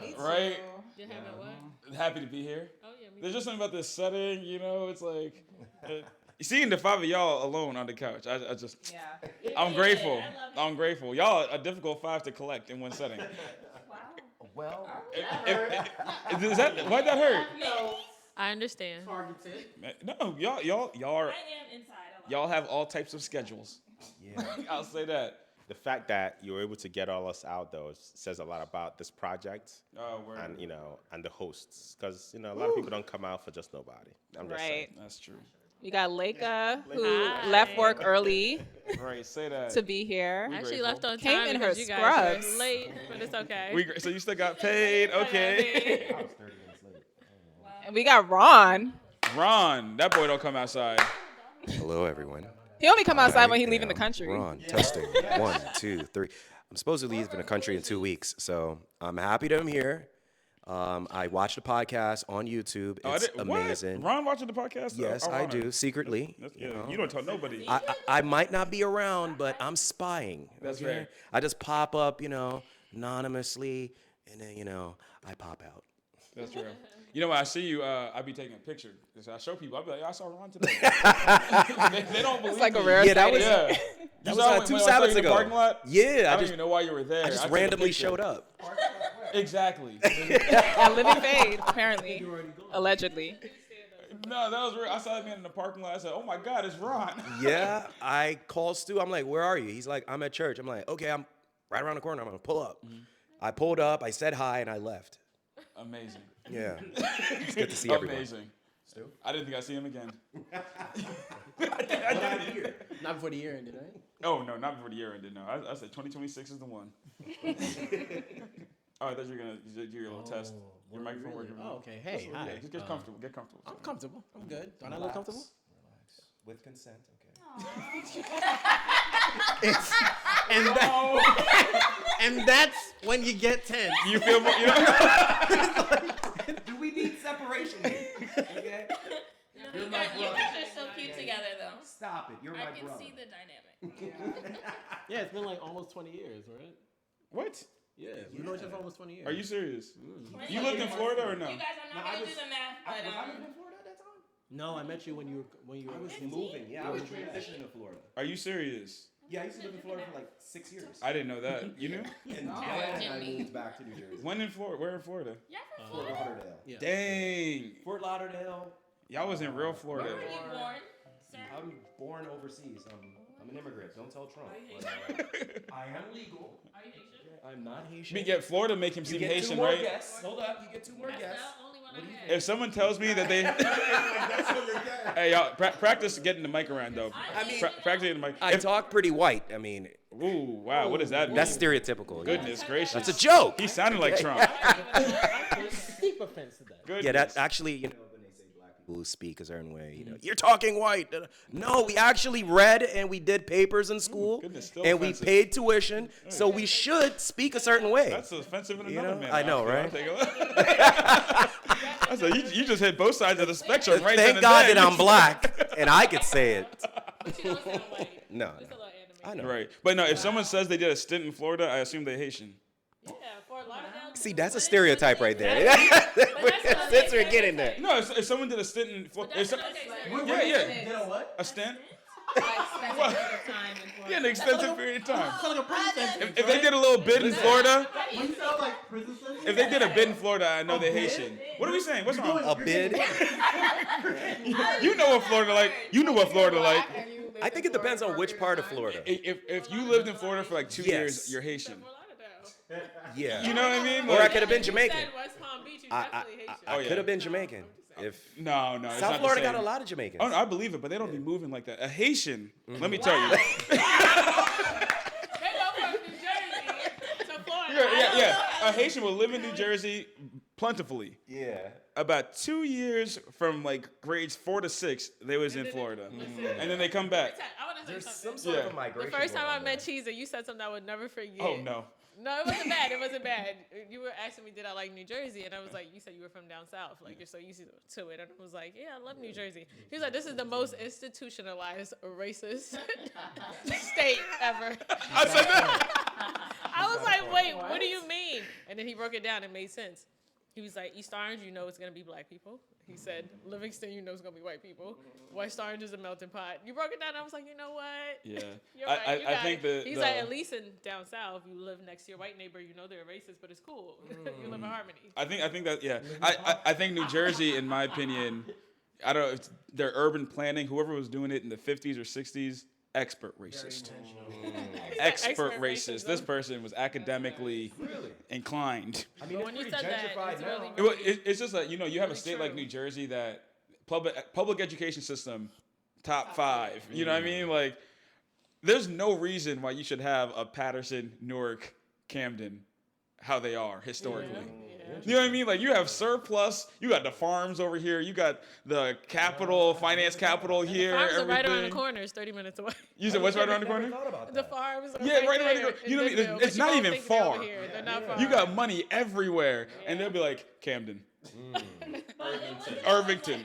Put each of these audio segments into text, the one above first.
Me too. Right? You're having what? Happy to be here. Oh yeah, me There's too. just something about this setting, it's like, seeing the five of y'all alone on the couch, I just, Yeah. I'm grateful. I love it. I'm grateful. Y'all are a difficult five to collect in one setting. Well, Is that, why'd that hurt? I understand. targeted. No, y'all are, I am inside. A lot. y'all have all types of schedules. Yeah. I'll say that. The fact that you were able to get all us out, though, says a lot about this project Oh, word. and, and the hosts. Because, a lot of people don't come out for just nobody. I'm just saying. Right. That's true. We got Leica, who Hi. left work early Right, say that. to be here. I actually grateful. left on Came time in her because you guys scrubs. were late, but it's okay. So you still got paid? Okay. I was 30 minutes late. And we got Ron. Ron, that boy don't come outside. Hello, everyone. He only come outside I when he leaving the am country. Ron, testing. 1, 2, 3. I'm supposed to leave in the country in 2 weeks, so I'm happy that I'm here. I watched the podcast on YouTube. It's amazing. What? Ron watching the podcast? Yes, Oh, I Ron. do, secretly. Yeah, you don't tell nobody. I might not be around, but I'm spying. That's okay? right. I just pop up, anonymously, and then, I pop out. That's real. When I see you, I be taking a picture. So I show people. I be like, I saw Ron today. they don't believe It's like a me. rare Yeah, that was- sighting. Yeah. That You was saw like when 2 I saw you Sabbaths in the ago. parking lot? Yeah, I don't even know why you were there. I just took a randomly picture. showed up. Exactly. At Living Fade, apparently. Allegedly. No, that was real. I saw him in the parking lot. I said, oh my God, it's Ron. Yeah, I called Stu. I'm like, where are you? He's like, I'm at church. I'm like, okay, I'm right around the corner. I'm going to pull up. I pulled up, I said hi, and I left. Amazing. Yeah. It's good to see everyone. Amazing. I didn't think I'd see him again. Not before the year ended, right? Oh, no, not before the year ended. No, I said 2026 is the one. Oh, I thought you were going to do your little test. Your microphone working. Oh, okay. Hey, hi. Yeah, just get comfortable. Get comfortable. I'm comfortable. I'm good. Don't I look comfortable? Relax. With consent, okay. And that's when you get tense. You feel more, Do we need separation here? Okay? You guys are so cute together, though. Stop it. You're my I can brother. see the dynamic. Yeah, it's been like almost 20 years, right? What? Yeah, we know each other for almost 20 years. Are you serious? You lived in Florida or no? You guys, I'm not No, I gonna was- do the math, Was but I living in Florida at that time? No, I met you when you were I was moving. Yeah, I was transitioning to Florida. Are you serious? Yeah, I used to live in Florida for like 6 years. I didn't know that. You knew? And No, then didn't I we? moved back to New Jersey. When in Florida? Where in Florida? yeah, from Fort Florida. Lauderdale. Yeah. Dang. Fort Lauderdale. Y'all was in real Florida. Where were you born, sir? I'm born overseas. I'm an immigrant. Don't tell Trump. But, I am legal. Are you Haitian? I'm not Haitian. Yeah, Florida make him You seem get Haitian, 2 more right? guests. Hold up. You get 2 more That's guests. the only one I had. If someone tells me that they, hey y'all, practice getting the mic around though. I mean, Practice getting the mic. I talk pretty white. I mean, Ooh, wow, what does that mean? that's stereotypical. Goodness gracious. That's a joke. He sounded like Trump. Deep offense to that. Goodness. Yeah, that actually, when they say black people who speak a certain way, you're talking white. No, we actually read and we did papers in school, goodness, still and offensive. we paid tuition, so we should speak a certain way. That's offensive in You another know? man. I know, I'll right? take a look. I said, you just hit both sides of the spectrum right Thank then God and that there. I'm black and I could say it. But you don't sound white. No, It's a little I animated. know. Right. But no, if someone says they did a stint in Florida, I assume they're Haitian. Yeah, Fort Lauderdale. See, that's a stereotype right there. Since we're getting there. No, if someone did a stint in Florida, yeah, yeah, You know what? a stint. Like, spend a period of time in Florida. Yeah, an extensive period of time. Sound like a prison sentence. If they did a little bid in Florida, You sound like prison sentence. if they did a bid in Florida, I know they're Haitian. What are we saying? What's wrong? A bid? You know what Florida like. You know what Florida like. And you lived I think in it depends Florida on for a which period part of time. Florida. If you lived in Florida for like 2 Yes. years, you're Haitian. Fort Lauderdale. Yeah. You know what I mean? Or I Like, could have been You Jamaican. said West Palm Beach. You I definitely Haitian. Oh, yeah. could have been Jamaican. If no, it's not South the Florida same. got a lot of Jamaicans. Oh, no, I believe it, but they don't be moving like that. A Haitian, let me tell you. They go from New Jersey to Florida. Yeah. A Haitian will live in New Jersey plentifully. Yeah. About 2 years from like grades 4 to 6, they was in Florida, and then they come back. I want to say There's something. some sort Yeah. of a migration. The first time going I on met there. Cheezer, you said something I would never forget. Oh no. No, it wasn't bad. It wasn't bad. You were asking me, did I like New Jersey? And I was like, you said you were from down south. Like, you're so used to it. And I was like, yeah, I love New Jersey. He was like, this is the most institutionalized racist state ever. I said that. I was like, wait, what do you mean? And then he broke it down. It made sense. He was like, East Orange, you know it's going to be black people. He said, Livingston, you know it's going to be white people. West Orange is a melting pot. You broke it down. I was like, you know what? Yeah. You're right. You I got think it. He's like, at least in down south, you live next to your white neighbor. You know they're racist, but it's cool. You live in harmony. I think that, yeah. I think New Jersey, in my opinion, I don't know, it's their urban planning, whoever was doing it in the 50s or 60s, expert racist. Expert racist. This person was academically inclined. I mean, But when you said that, it's really, Well, really it's just like, you have a really state like true. New Jersey that public education system, top 5. You know what I mean? Like, there's no reason why you should have a Patterson, Newark, Camden, how they are historically. You know what I mean? Like, you have surplus, you got the farms over here, you got the capital, finance capital here. farms are right around the everything. corner. It's 30 minutes away. You said what's right around the corner? The farms are Yeah, right around the there corner. in You know what I mean? Bigville, It's but you not won't even think they're over far. here. They're not far. You got money everywhere. And they'll be like, Camden, Irvington.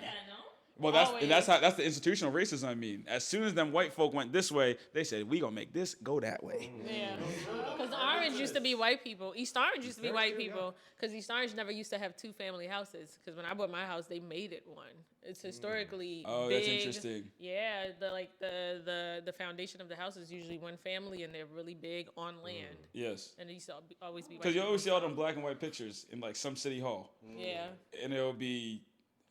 Well, that's the institutional racism. I mean, as soon as them white folk went this way, they said we gonna make this go that way. Yeah, because Orange used to be white people. East Orange used to be white people because East Orange never used to have 2 family houses. Because when I bought my house, they made it one. It's historically Oh, big. that's interesting. Yeah, the foundation of the house is usually one family, and they're really big on land. Yes, And it used to always be white because you people. always see all them black and white pictures in like some city hall, Yeah. and it'll be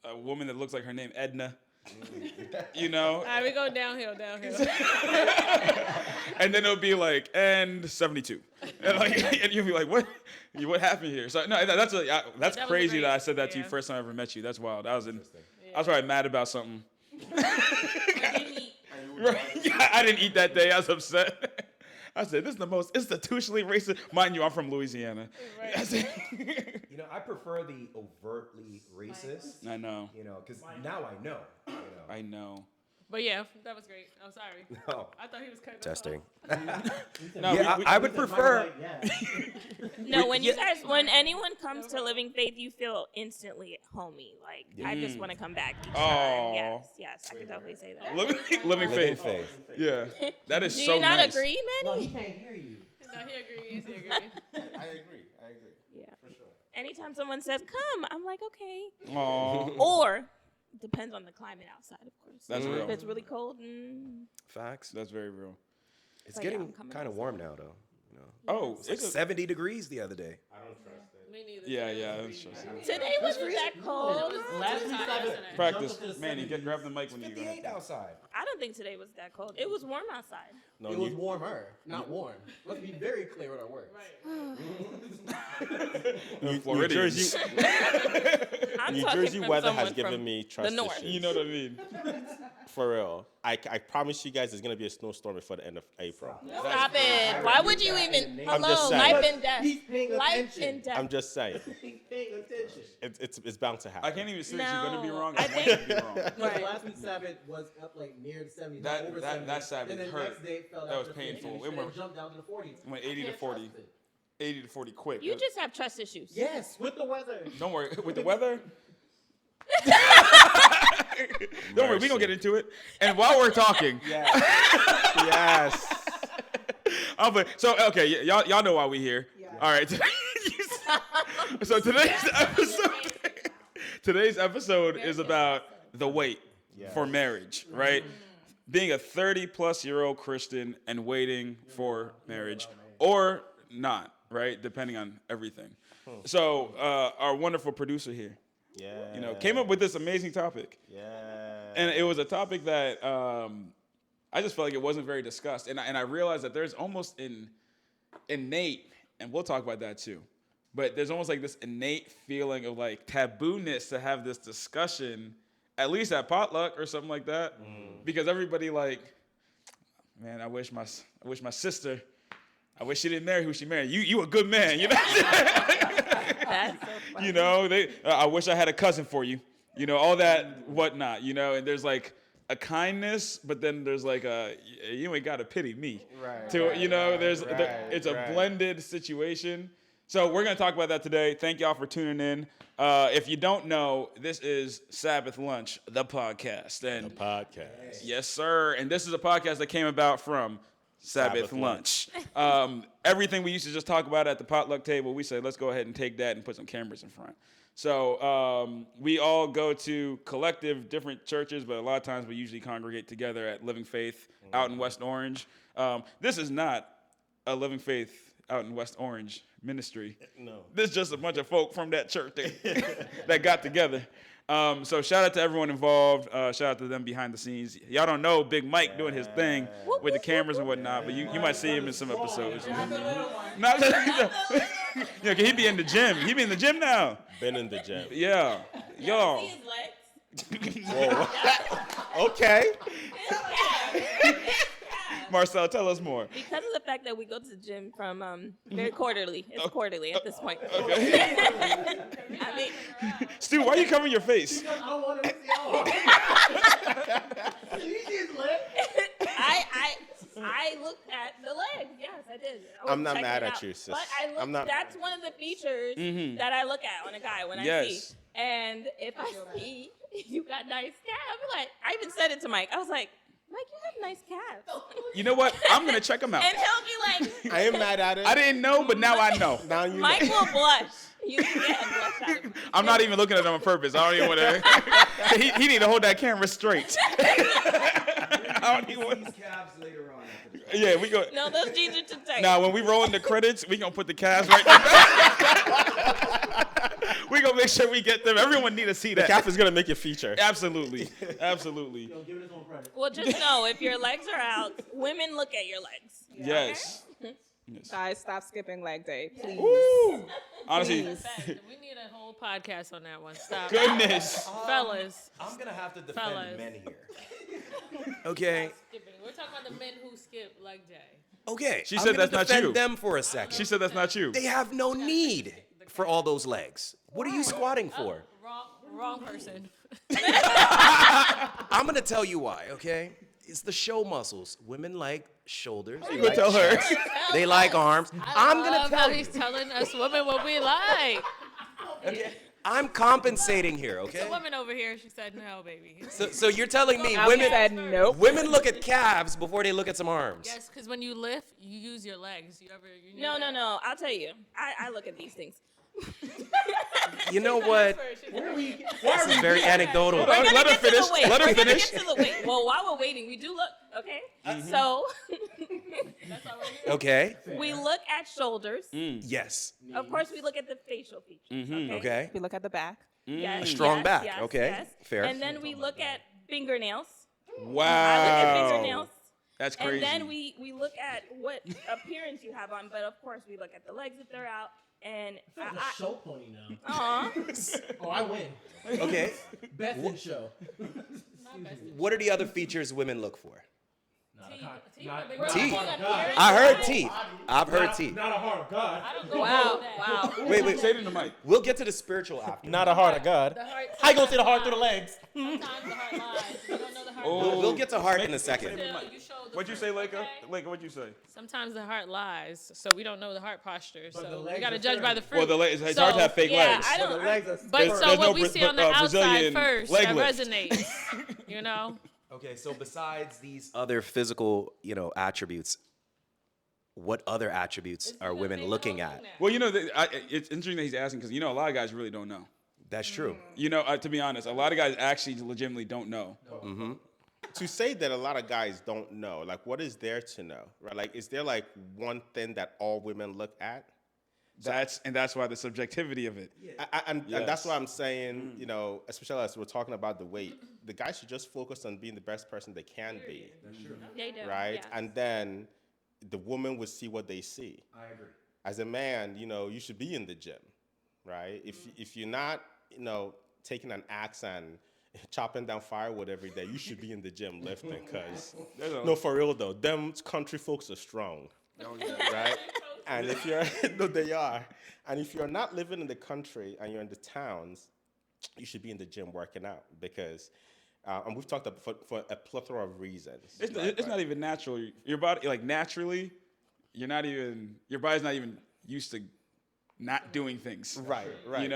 a woman that looks like her name Edna. You know, All right, we go downhill. and then it'll be like and 72, and you'll be like, what happened here? So no, that's was crazy great. that I said that to you Yeah. first time I ever met you. That's wild. I was probably mad about something. Right? Yeah, I didn't eat that day. I was upset. I said, this is the most institutionally racist. Mind you, I'm from Louisiana. Right. I said, I prefer the overtly racist. I know. Because now I know. I know. But yeah, that was great. I'm sorry. No. I thought he was cutting us Testing. No, Yeah, I would prefer. No, when anyone comes to Living Faith, you feel instantly homey. Like, I just want to come back each Aw. time. Yes, I could definitely say that. Living faith. Yeah. That is Do so you not nice. agree, No, Manny? he can't hear you. off. No, he agrees. He agrees. I agree. Yeah. Anytime someone says, come, I'm like, okay. Aw. Or, depends on the climate outside, of course. That's If real. it's really cold, Facts. That's very real. It's But yeah, getting I'm coming kind of outside. warm now, though. Oh, It's like 70 degrees the other day. Me neither. yeah. That's true. today wasn't that cold. Last week I Practice. jumped up to the Manny, 70s. grab the mic when you go. 58 outside. I don't think today was that cold. It was warm outside. No, It was warmer, not warm. Let's be very clear with our words. Right. New Jersey, I'm New talking Jersey from weather someone has given from me trust north. issues. You know what I mean? For real. I promise you guys there's going to be a snowstorm before the end of April. Stop it. Why would you even? I'm just Hello, saying. life and death. He's paying Life attention. and death. I'm just saying. He's paying attention. It's bound to happen. I can't even say that you're going to be No, wrong. I I want think- you to be wrong. Because Right. last week's Sabbath was up like near the 70s. That- over that- 70. that Sabbath and then hurt. next day it fell That down was to painful. 50, It and went- it jumped down to the 40s. It went 80 to Can't 40. trust it. 80 to 40 quick. You just have trust issues. Yes, with the weather. Don't worry. With the weather? Don't worry. We're going to get into it. And while we're talking. Yes. So, okay. Y'all know why we here. All right. So today's episode is about the wait for marriage, right? Being a 30-plus-year-old Christian and waiting for marriage or not, right? Depending on everything. So our wonderful producer here, Yeah. came up with this amazing topic. Yeah. And it was a topic that I just felt like it wasn't very discussed. And I realized that there's almost an innate, and we'll talk about that too, but there's almost like this innate feeling of like tabooness to have this discussion, at least at potluck or something like that. Because everybody like, man, I wish my sister, I wish she didn't marry who she married. You a good man, you know? That's so funny. You know, I wish I had a cousin for you. You know, all that whatnot, and there's like a kindness, but then there's like you ain't got to pity me. Right. It's a blended situation. So we're going to talk about that today. Thank y'all for tuning in. If you don't know, this is Sabbath Lunch, the podcast. And Podcast. yes, sir. And this is a podcast that came about from Sabbath lunch. Everything we used to just talk about at the potluck table, we said, let's go ahead and take that and put some cameras in front. So we all go to collective different churches, but a lot of times we usually congregate together at Living Faith out in West Orange. This is not a Living Faith out in West Orange ministry. No. This is just a bunch of folk from that church that got together. So shout out to everyone involved. Shout out to them behind the scenes. Y'all don't know Big Mike doing his thing with the cameras and whatnot, but you might see him in some episodes. Yeah, he be in the gym. He be in the gym now. Been in the gym. Yeah. Y'all. See his legs? Whoa. Okay. Marcel, tell us more. Because of the fact that we go to the gym from very quarterly. It's quarterly at this point. Okay. I mean, Stu, why are you covering your face? I don't want to see all. You see his leg? I looked at the legs. Yes, I did. I'm not Check mad it at out. you, sis. But I look, I'm not that's one of the features that I look at on a guy when I see. Yes. And if I see you got nice calves, I'm like, I even said it to Mike. I was like, Mike, you have nice calves. You know what? I'm going to check him out. And he'll be like, I am mad at it. I didn't know, but now I know. Now you Mike know. will blush. You can get a blush out of him. I'm not even looking at him on purpose. I don't even want to. He need to hold that camera straight. I don't even want. These calves later on. Yeah, we go. No, those jeans are too tight. Now, when we roll in the credits, we gonna put the calves right there. We gonna make sure we get them. Everyone need to see The that. calf is gonna make your feature. Absolutely, absolutely. Yo, give it his own credit. Well, just know if your legs are out, women look at your legs. Yes. Guys, stop skipping leg day, please. Woo. Honestly, We need a whole podcast on that one. Stop. goodness. Fellas. I'm gonna have to defend Fellas. men here. Okay. Skipping. We're talking about the men who skip leg day. Okay. She I'm said gonna that's not defend you. them for a second. She said that's not you. They have no need for all those legs. What are you squatting for? Wrong person. I'm gonna tell you why. Okay. It's the show muscles. Women like shoulders. They You gonna like tell her? chest, They like arms. I'm gonna Love tell how you. he's telling us women what we like. I'm compensating here. The Okay. woman over here, she said no, baby. So you're telling me Now we women said nope. women look at calves before they look at some arms. Yes, because when you lift, you use your legs. You need No, that? no, no. I'll tell you. I look at these things. You know what? This is very anecdotal. We're gonna Let her get to finish. the weight. Let her We're gonna finish. get to the weight. Well, while we're waiting, we do look. Okay. So Okay. we look at shoulders. Yes. Of course, we look at the facial features. Okay. We look at the back. Yes, Strong yes, back. yes, Okay. yes. Fair. And then we look at fingernails. I look at Wow. fingernails. That's And crazy. then we look at what appearance you have on, but of course we look at the legs if they're out. And I'm a show pony now. aw, Oh, I win. Okay. Best in show. What are the other features women look for? we're Teeth. looking at appearance. I heard teeth. I've heard teeth. Not a heart of God. I don't go Wow, with that. wow. Wait. Say it in the mic. We'll get to the spiritual after. Not a heart of God. The heart, How you gonna see the heart through the legs? sometimes the heart lies. You don't know the heart. We'll get to heart in a second. Still, you show the What'd you say, first, Laika? okay? Laika, what'd you say? Sometimes the heart lies, so we don't know the heart posture. But the So we legs gotta are judge by the fruit. Well, the legs. It's So, hard to have fake Yeah, legs. I The don't. legs are But There's- so there's what no we see Bra- on the outside Brazilian first, leg that lift. resonates. You know? Okay, so besides these other physical, attributes, what other attributes are women looking at? Well, it's interesting that he's asking because a lot of guys really don't know. That's true. To be honest, a lot of guys actually legitimately don't know. To say that a lot of guys don't know, like, what is there to know, right? Like, is there like one thing that all women look at? That's why the subjectivity of it. And Yes. that's why I'm saying, especially as we're talking about the weight, the guys should just focus on being the best person they can be, They do. right? yes. And then the woman will see what they see. I agree. As a man, you should be in the gym, right? If you're not, taking an axe and chopping down firewood every day, you should be in the gym lifting, because no, for real though, them country folks are strong, right? And if you're no, they are. And if you're not living in the country and you're in the towns, you should be in the gym working out, because and we've talked about for a plethora of reasons. It's not even natural. Your body, like naturally, your body's not even used to not doing things. Right. Right.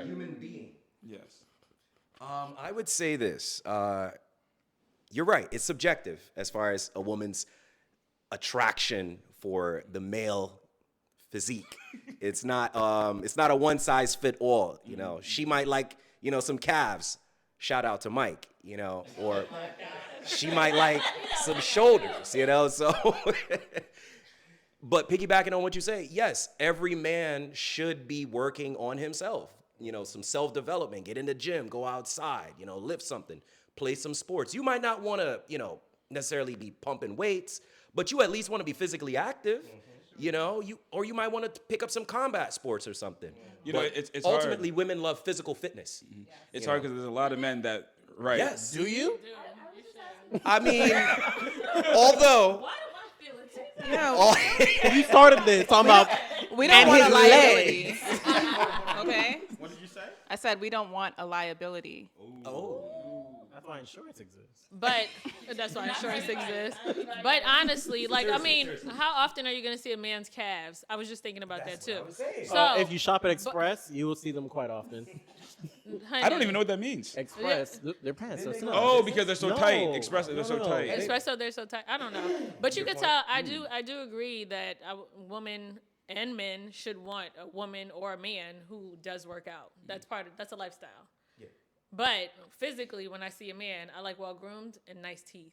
Human being. Yes. I would say this. You're right. It's subjective as far as a woman's attraction for the male physique. It's not a one size fit all. You know, she might like, you know, some calves. Shout out to Mike, you know, or she might like some shoulders, you know. So, but piggybacking on what you say, yes, every man should be working on himself. You know, some self-development, get in the gym, go outside, you know, lift something, play some sports. You might not want to, you know, necessarily be pumping weights, but you at least want to be physically active. You know, you might want to pick up some combat sports or something. You know, but it's ultimately hard. women love physical fitness. It's hard because there's a lot of men that Yes. Do you? I mean, although You started this talking about. We don't want a his liability. Okay? What did you say? I said we don't want a liability. That's why insurance exists. But that's why insurance exists. But honestly, like, I mean, how often are you going to see a man's calves? I was just thinking about that too. So If you shop at Express, you will see them quite often. honey, I don't even know what that means. Express, their pants are snug. Oh, because they're so No. tight. Express, they're so No. tight. Espresso, they're so tight. I don't know, but you can tell. I do agree that a woman and men should want a woman or a man who does work out. That's a lifestyle. Yeah. But physically, when I see a man, I like well groomed and nice teeth.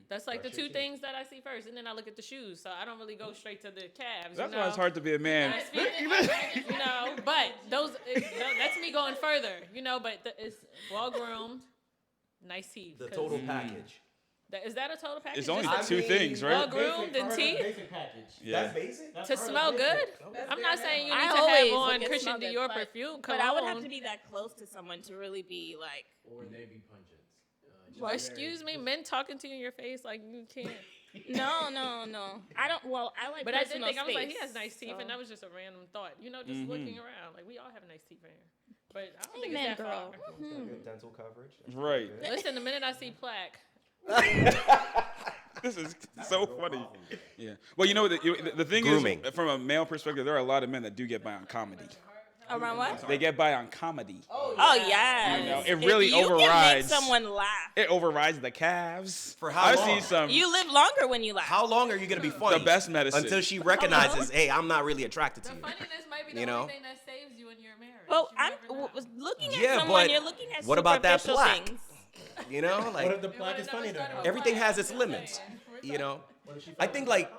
That's like the two things that I see first, and then I look at the shoes. So I don't really go straight to the calves. That's you why know? it's hard to be a man. You know, but that's me going further. You know, but it's well groomed, nice teeth. the total package. Is that a total package? It's only Just the two things, well right? groomed and teeth Basic package. Yeah. basic. to smell good. I'm not saying you need I to always have on look at Christian smell good, Dior but- perfume. But I would have to be that close to someone to really be like, Or navy punches. Well, excuse me, men talking to you in your face like you can't. no. I don't. Well, I like. But I did personal think I was like, he space, has nice teeth, so. and that was just a random thought. You know, just looking around, like we all have nice teeth in here. But I don't think Amen, it's that girl. far. Dental coverage. Right. Listen, the minute I see plaque, This is so funny. Yeah. Well, you know, the thing Grooming. is, from a male perspective, there are a lot of men that do get by on comedy. Around what? They get by on comedy. Oh yeah. You know, it really if you overrides. can make someone laugh. It overrides the calves. For how I've long? seen some. You live longer when you laugh. How long are you gonna be funny? The best medicine. Until she recognizes, hey, I'm not really attracted to the you. funniness might be the You know? only thing that saves you in your marriage. Well, You I'm never know. looking at Yeah, someone. but You're looking at what about that superficial plaque? things. You know, What like if the plaque is funny to her? everything has its limits. You know, I think like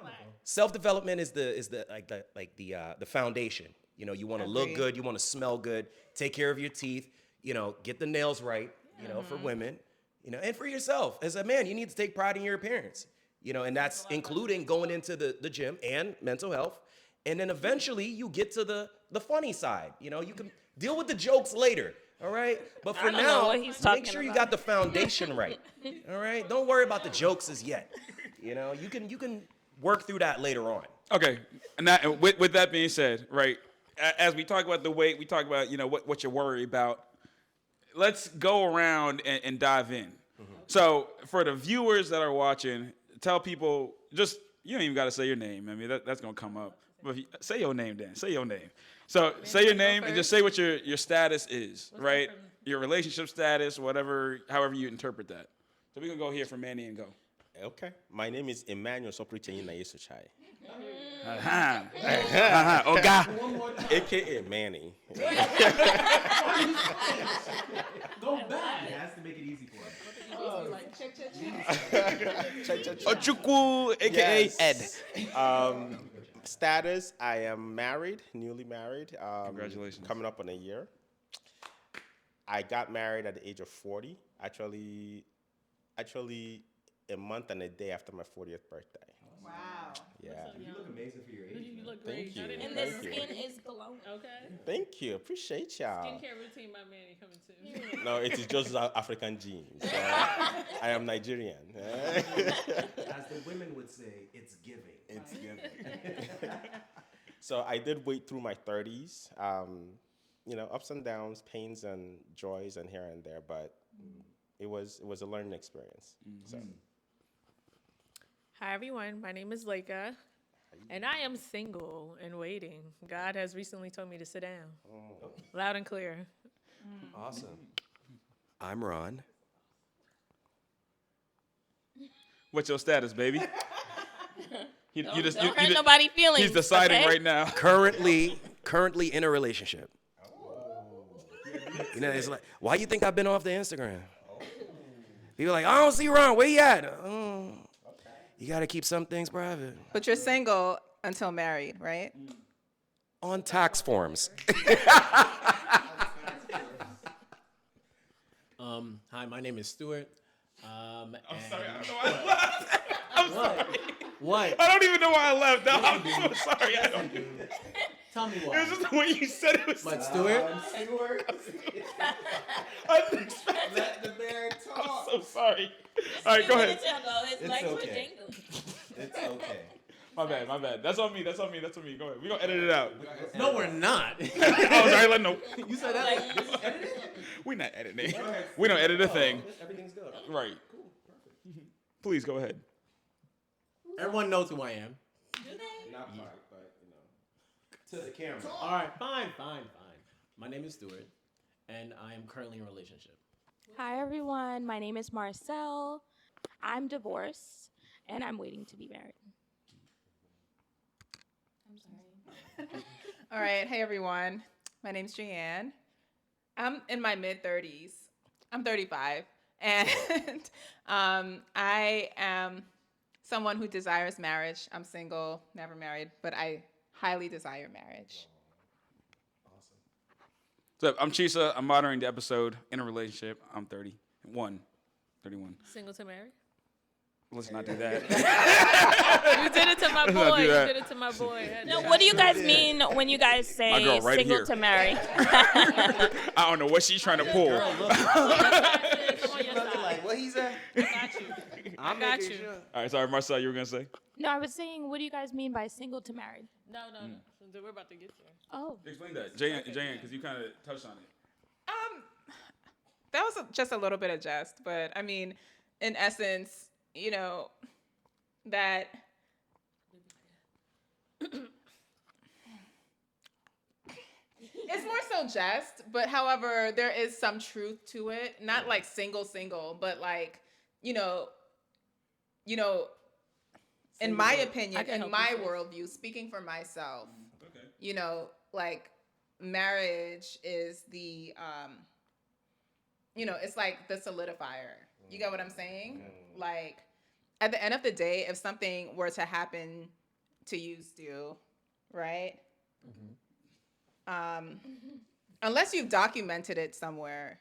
self-development is the foundation. You know, you want to look good, you want to smell good, take care of your teeth. You know, get the nails right. You know, for women. You know, and for yourself as a man, you need to take pride in your appearance. You know, and that's including going into the gym and mental health. And then eventually you get to the funny side. You know, you can deal with the jokes later. All right, but for I don't know now, what he's make talking sure you about. got the foundation right. All right, don't worry about the jokes as yet. You know, you can work through that later on. Okay, and with that being said, right, as we talk about the weight, we talk about, you know, what you worry about. Let's go around and dive in. So for the viewers that are watching, tell people, just, you don't even got to say your name. I mean, that's going to come up. But say your name then. Say your name. So say your name and just say what your status is, right? Your relationship status, whatever, however you interpret that. So we're going to go here from Manny and go. Okay. My name is Emmanuel Sopricheni Nayesuchai, Oga. a.k.a. Manny. Go back. It has to make it easy for him. Ochukwu, a.k.a. Yes. Ed. Status, I am married, newly married. Congratulations. Coming up on a year. I got married at the age of 40. Actually, a month and a day after my 40th birthday. Wow. Yeah. You look amazing for your age. You look great. Thank you. And Thank the you. skin is glowing. Okay. Thank you. Appreciate y'all. Skincare routine by Manny coming too. No, it is just African genes. I am Nigerian. As the women would say, it's giving. It's giving. So I did wait through my 30s. You know, ups and downs, pains and joys, and here and there. But it was a learning experience. So Hi everyone, my name is Laika, and I am single and waiting. God has recently told me to sit down, loud and clear. Awesome. I'm Ron. What's your status, baby? Don't hurt nobody's feelings. He's deciding okay? right now. Currently in a relationship. You know, it's like, why you think I've been off the Instagram? People are like, I don't see Ron. Where you at? You got to keep some things private. But you're single until married, right? On tax forms. Hi, my name is Stuart. I'm sorry. I don't know why I laughed. I'm sorry. What? I don't even know why I laughed. No, I'm so sorry. I don't. Tell me It why. was just the way you said it was. But Stuart? I didn't expect Let the man I'm talk. so sorry. All right, go ahead. His legs were okay. dangling. It's okay. My bad. That's on me. Go ahead. We're going to edit it out. No, we're not. Oh, sorry. Let no. You said that. We're not editing. We don't edit a thing. Everything's good. Right. Please go ahead. Everyone knows who I am. Not quite, but to the camera. All right, fine. My name is Stuart, and I am currently in a relationship. Hi, everyone. My name is Marcel. I'm divorced, and I'm waiting to be married. I'm sorry. All right. Hey, everyone. My name's Jeanne. I'm in my mid-30s. I'm 35. And I am someone who desires marriage. I'm single, never married, but I highly desire marriage. So I'm Chisa. I'm monitoring the episode. In a relationship. I'm 31. Single to marry? Let's not do that. You did it to my Let's not boy. do You that. did it to my boy. No, what do you guys mean when you guys say My girl right single here. to marry? I don't know what she's trying to pull. Come on your side. Like, what he said? I got you. I got you. All right, sorry, Marcel, you were going to say? No, I was saying, what do you guys mean by single to married? No. We're about to get there. Oh. Explain that. Jan, because you kind of touched on it. That was just a little bit of jest, but I mean, in essence, you know, that it's more so jest, but however, there is some truth to it. Not like single, but like, you know, in my opinion, I can in help my you, sis. worldview, speaking for myself, Okay. you know, like marriage is the it's like the solidifier. You get what I'm saying? Like at the end of the day, if something were to happen to you, Stu, right? Unless you've documented it somewhere,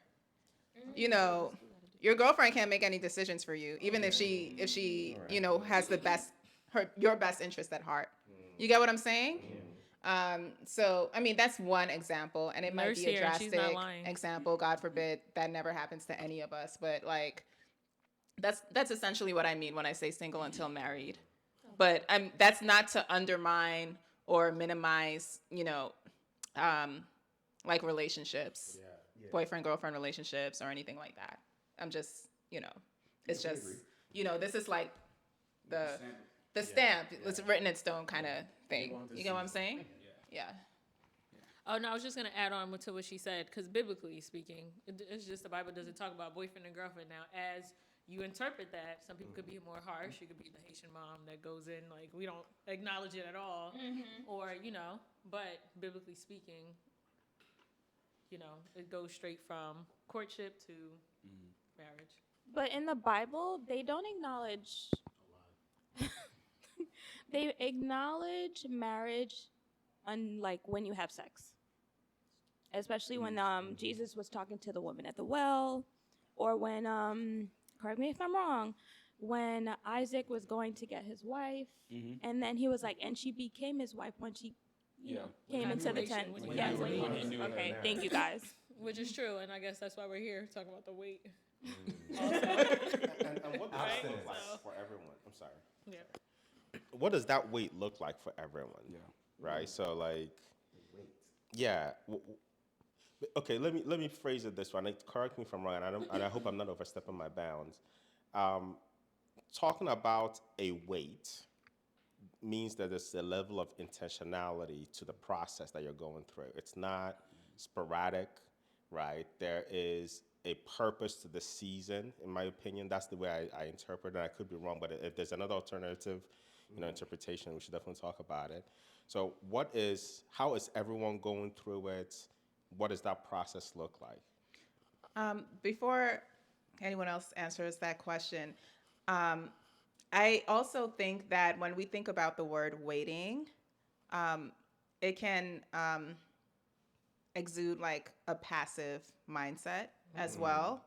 you know, your girlfriend can't make any decisions for you, even if she has your best interest at heart. You get what I'm saying? So I mean that's one example, and it might Nurse be a here, she's not drastic lying. example. God forbid that never happens to any of us, but like that's essentially what I mean when I say single until married. But that's not to undermine or minimize, like relationships, boyfriend girlfriend relationships or anything like that. I'm just, it's just, this is like the stamp. It's written in stone kind of thing. You get what I'm saying? Yeah. Oh, no, I was just going to add on to what she said, because biblically speaking, it's just the Bible doesn't talk about boyfriend and girlfriend. Now, as you interpret that, some people could be more harsh. You could be the Haitian mom that goes in, like, we don't acknowledge it at all. Or, but biblically speaking, it goes straight from courtship to marriage. But in the Bible, they don't acknowledge. They acknowledge marriage, unlike when you have sex. Especially when Jesus was talking to the woman at the well, or when correct me if I'm wrong, when Isaac was going to get his wife, and then he was like, and she became his wife when she came into the tent. When he Yes. got married. Okay, thank you guys. Which is true, and I guess that's why we're here talking about the weight. And what does that look like for everyone? I'm sorry. Yeah. What does that weight look like for everyone? Yeah. Right. So like, yeah. Okay. Let me phrase it this way. And correct me if I'm wrong, and I hope I'm not overstepping my bounds. Talking about a weight means that there's a level of intentionality to the process that you're going through. It's not sporadic, right? There is a purpose to the season, in my opinion. That's the way I interpret it. I could be wrong, but if there's another alternative, interpretation. We should definitely talk about it. So how is everyone going through it? What does that process look like? Before anyone else answers that question, I also think that when we think about the word waiting, it can exude like a passive mindset as well,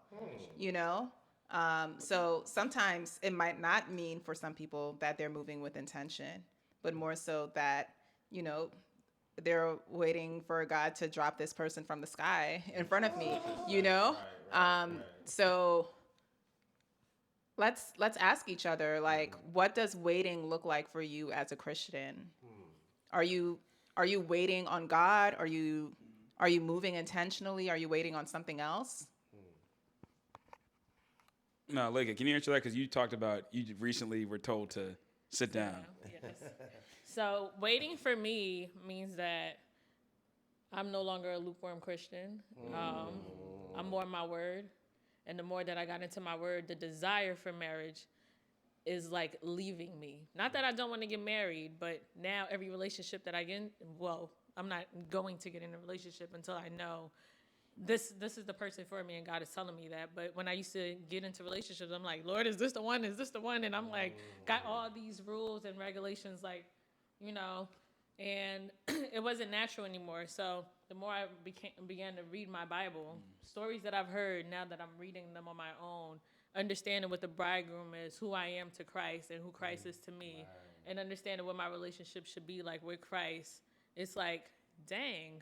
so sometimes it might not mean for some people that they're moving with intention, but more so that, they're waiting for God to drop this person from the sky in front of me, So let's ask each other, like, what does waiting look like for you as a Christian? Are you waiting on God? Are you moving intentionally? Are you waiting on something else? No, Leka, can you answer that? Because you talked about you recently were told to sit down. Yes. So waiting for me means that I'm no longer a lukewarm Christian. I'm more in my word. And the more that I got into my word, the desire for marriage is like leaving me. Not that I don't want to get married, but now every relationship that I get in, I'm not going to get in a relationship until I know this is the person for me, and God is telling me that. But when I used to get into relationships, I'm like, Lord, is this the one? Is this the one? And I'm like, got all these rules and regulations, like, and it wasn't natural anymore. So the more I began to read my Bible, stories that I've heard, now that I'm reading them on my own, understanding what the bridegroom is, who I am to Christ and who Christ is to me, and understanding what my relationship should be like with Christ, it's like, dang,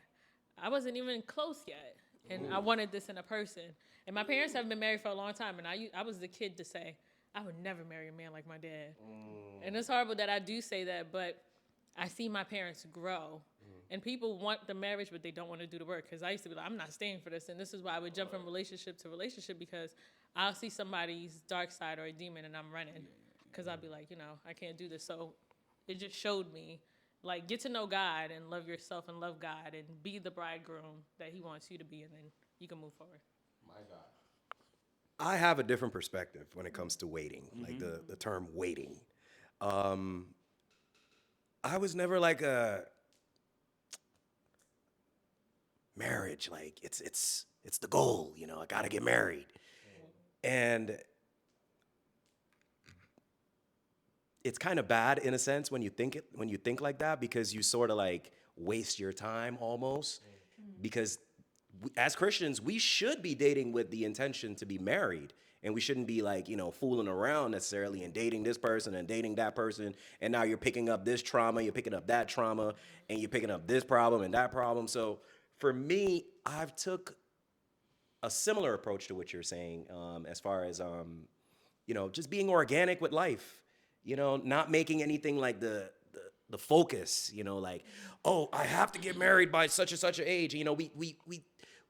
I wasn't even close yet. And I wanted this in a person. And my parents have been married for a long time, and I was the kid to say, I would never marry a man like my dad. And it's horrible that I do say that, but I see my parents grow. And people want the marriage, but they don't want to do the work. Because I used to be like, I'm not staying for this. And this is why I would jump from relationship to relationship, because I'll see somebody's dark side or a demon, and I'm running. Because I'll be like, I can't do this. So it just showed me, like, get to know God and love yourself and love God and be the bridegroom that he wants you to be, and then you can move forward. My God. I have a different perspective when it comes to waiting, like the term waiting. I was never like a marriage, like it's the goal, I gotta get married. And it's kind of bad in a sense when you think like that, because you sort of like waste your time almost. Because as Christians, we should be dating with the intention to be married, and we shouldn't be like, fooling around necessarily and dating this person and dating that person. And now you're picking up this trauma, you're picking up that trauma, and you're picking up this problem and that problem. So for me, I've took a similar approach to what you're saying, as far as, just being organic with life. Not making anything like the focus, like, oh, I have to get married by such and such an age.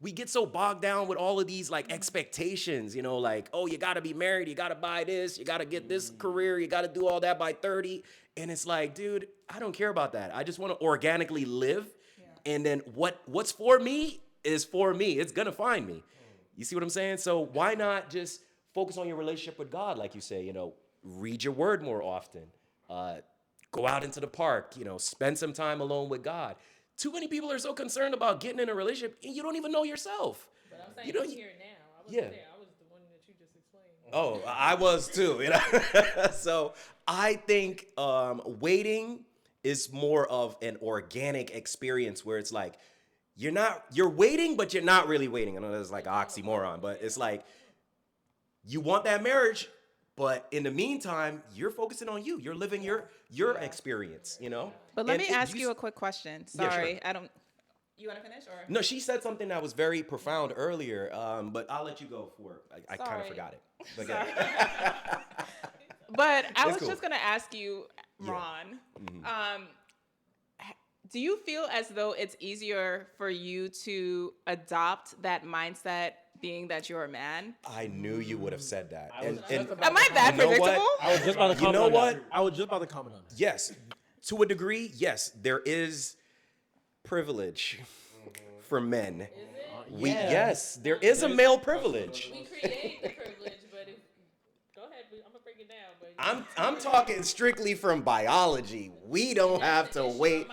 We get so bogged down with all of these like expectations, like, oh, you got to be married, you got to buy this, you got to get this career, you got to do all that by 30. And it's like, dude, I don't care about that. I just want to organically live. Yeah. And then what's for me is for me. It's going to find me. You see what I'm saying? So why not just focus on your relationship with God? Like you say, read your word more often, go out into the park, spend some time alone with God. Too many people are so concerned about getting in a relationship, and you don't even know yourself. But I'm saying here now. I wasn't there. I was the one that you just explained. Oh, I was too. So I think waiting is more of an organic experience where it's like you're waiting, but you're not really waiting. I know that's like an oxymoron, but it's like you want that marriage, but in the meantime, you're focusing on you. You're living your experience, But let me ask you a quick question. Sorry, yeah, sure. You want to finish or? No, she said something that was very profound earlier, but I'll let you go for it. I kind of forgot it. But, but I was just going to ask you, Ron, do you feel as though it's easier for you to adopt that mindset being that you're a man? I knew you would have said that. Am I that predictable? I was just about to comment on that. I was just about to comment on that. Yes, to a degree, yes, there is privilege for men. Is it? Yes, there is a male privilege. We create the privilege, but go ahead. I'm gonna break it down. But I'm talking strictly from biology. We don't have to wait.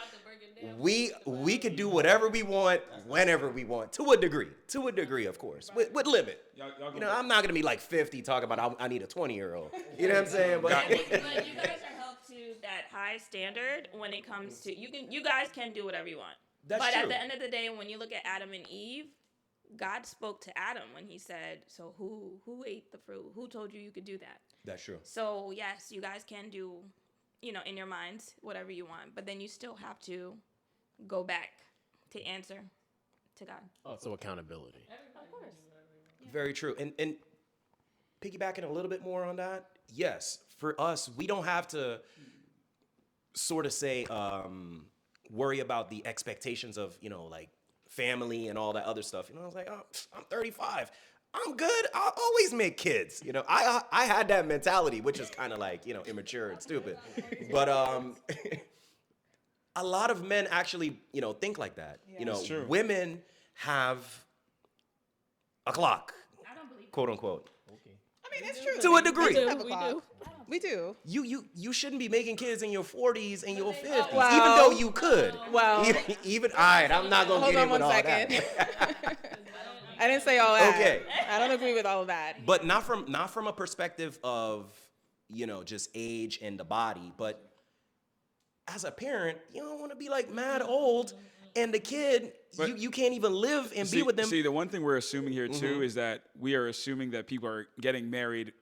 We could do whatever we want, whenever we want, to a degree, of course, with limit. You know, I'm not gonna be like 50 talking about I need a 20-year-old. You know what I'm saying? But But you guys are held to that high standard when it comes to you guys can do whatever you want. That's but true. At the end of the day, when you look at Adam and Eve, God spoke to Adam when he said, "So who ate the fruit? Who told you could do that?" That's true. So yes, you guys can do, in your minds whatever you want, but then you still have to go back to answer to God. Oh, so accountability. Of course. Very true. And piggybacking a little bit more on that, yes, for us, we don't have to sort of say, worry about the expectations of, like family and all that other stuff. I was like, oh, I'm 35. I'm good. I'll always make kids. I had that mentality, which is kind of like, immature and stupid. But a lot of men actually, think like that. It's true. Women have a clock, I don't believe quote unquote. I mean, it's true. To a degree. We do have a We clock. do. We do. You shouldn't be making kids in your 40s and your 50s, Well- even though you could. Well- even all right, I'm not gonna Hold get on in with one all second. that. I didn't say all that. Okay. I don't agree with all of that. But not from a perspective of just age and the body, but as a parent, you don't want to be like mad old, and the kid But- you can't even live and be with them. See, the one thing we're assuming here too is that we are assuming that people are getting married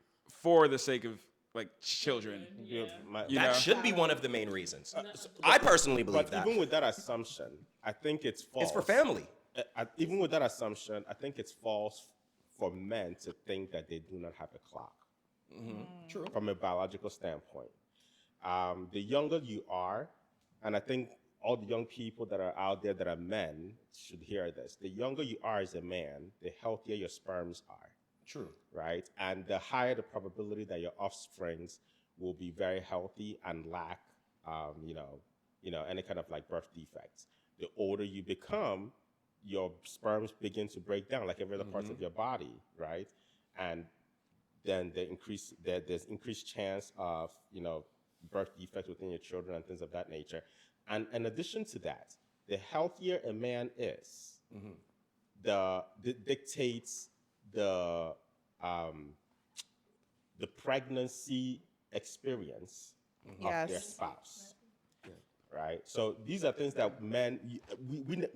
for the sake of like children. You that know? should be one of the main reasons. I personally believe But that. even with that assumption, I think it's false. It's for family. Even with that assumption, I think it's false for men to think that they do not have a clock. True. From a biological standpoint. The younger you are, and I think all the young people that are out there that are men should hear this. The younger you are as a man, the healthier your sperms are, True. right? And the higher the probability that your offsprings will be very healthy and lack, any kind of like birth defects. The older you become, your sperms begin to break down like every other parts of your body, right? And then there's increased chance of, birth defects within your children and things of that nature. And in addition to that, the healthier a man is, dictates the pregnancy experience of their Yes. spouse. Right? So these are things that men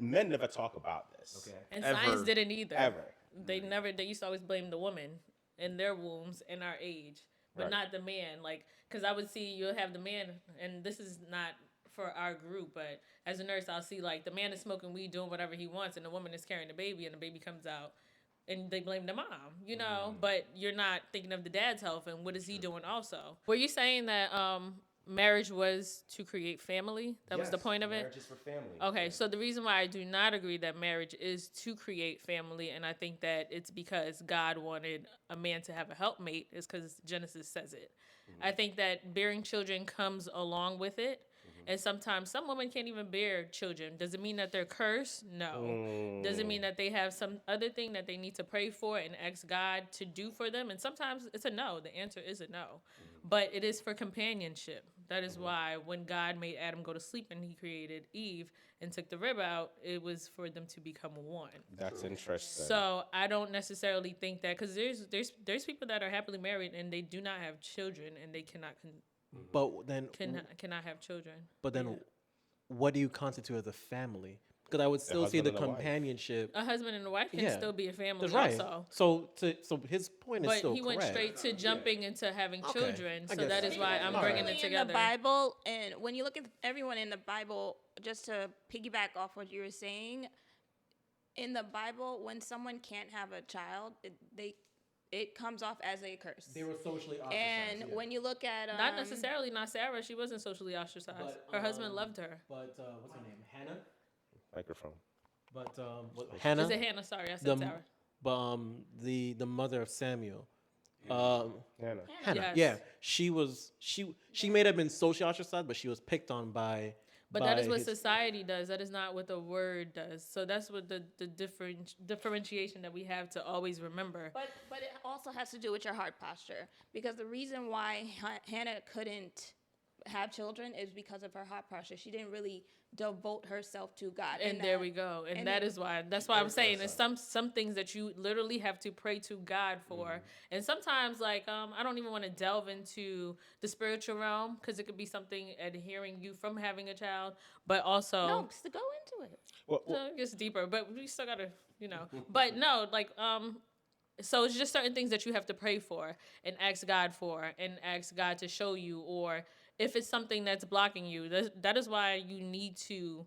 never talk about this. Okay. And Ever. science didn't either. Ever. They used to always blame the woman in their wombs and our age, but Right. not the man. Like, because I would see you'll have the man, and this is not for our group, but as a nurse, I'll see like the man is smoking weed, doing whatever he wants, and the woman is carrying the baby, and the baby comes out, and they blame the mom, but you're not thinking of the dad's health and what is he doing also. Were you saying that marriage was to create family? That was the point of it? Marriage is for family. Okay, so the reason why I do not agree that marriage is to create family, and I think that it's because God wanted a man to have a helpmate, is because Genesis says it. I think that bearing children comes along with it, and sometimes some women can't even bear children. Does it mean that they're cursed? No. Does it mean that they have some other thing that they need to pray for and ask God to do for them? And sometimes it's a no. The answer is a no. But it is for companionship. That is why when God made Adam go to sleep and he created Eve and took the rib out, it was for them to become one. That's interesting. So I don't necessarily think that, because there's people that are happily married and they do not have children and they cannot But then, cannot have children. what do you constitute as a family? Because I would still see husband the and a wife. companionship. A husband and a wife can Yeah. still be a family That's right. also. So his point is But still he went correct. straight to jumping into having Okay. children. I So guess that is so. why I'm All bringing right. it In together. the Bible, and when you look at everyone in the Bible, just to piggyback off what you were saying, in the Bible, when someone can't have a child, it comes off as a curse. They were socially ostracized. And when you look at Not necessarily, not Sarah. She wasn't socially ostracized. But, Her husband loved her. But what's her name? Hannah. Microphone. But Hannah. Is it Hannah? Sorry, I said the Sarah. but the mother of Samuel. Hannah. Hannah. Yes. Yeah, she may have been socially ostracized, but she was picked on by But that is what society does. That is not what the word does. So that's what the differentiation that we have to always remember. But it also has to do with your heart posture, because the reason why Hannah couldn't have children is because of her heart posture. She didn't really devote herself to God. And there we go. And that's why I'm saying there's some things that you literally have to pray to God for. And sometimes, like, I don't even want to delve into the spiritual realm, because it could be something adhering you from having a child, but also No, just to go into it. so it gets deeper, but we still gotta, but no, like, so it's just certain things that you have to pray for and ask God for and ask God to show you, or if it's something that's blocking you, that is why you need to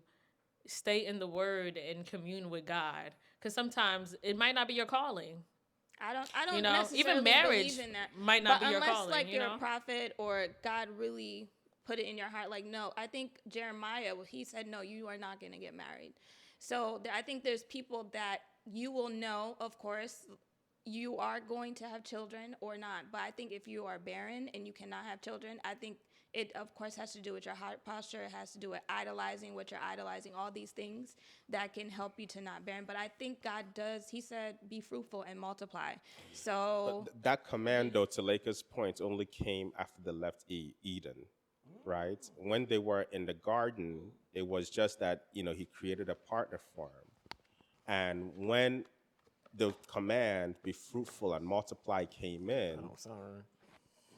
stay in the Word and commune with God. Because sometimes it might not be your calling. I don't necessarily even marriage believe in that. might not but be your calling. Unless, like, you're a prophet or God really put it in your heart. Like, no, I think Jeremiah, he said, no, you are not going to get married. So I think there's people that you will know, of course, you are going to have children or not. But I think if you are barren and you cannot have children, I think it, of course, has to do with your heart posture. It has to do with idolizing what you're idolizing, all these things that can help you to not barren. But I think God does, he said, be fruitful and multiply. So that command, though, to Laker's point, only came after they left Eden, right? When they were in the garden, it was just that, he created a partner for him. And when the command, be fruitful and multiply, came in,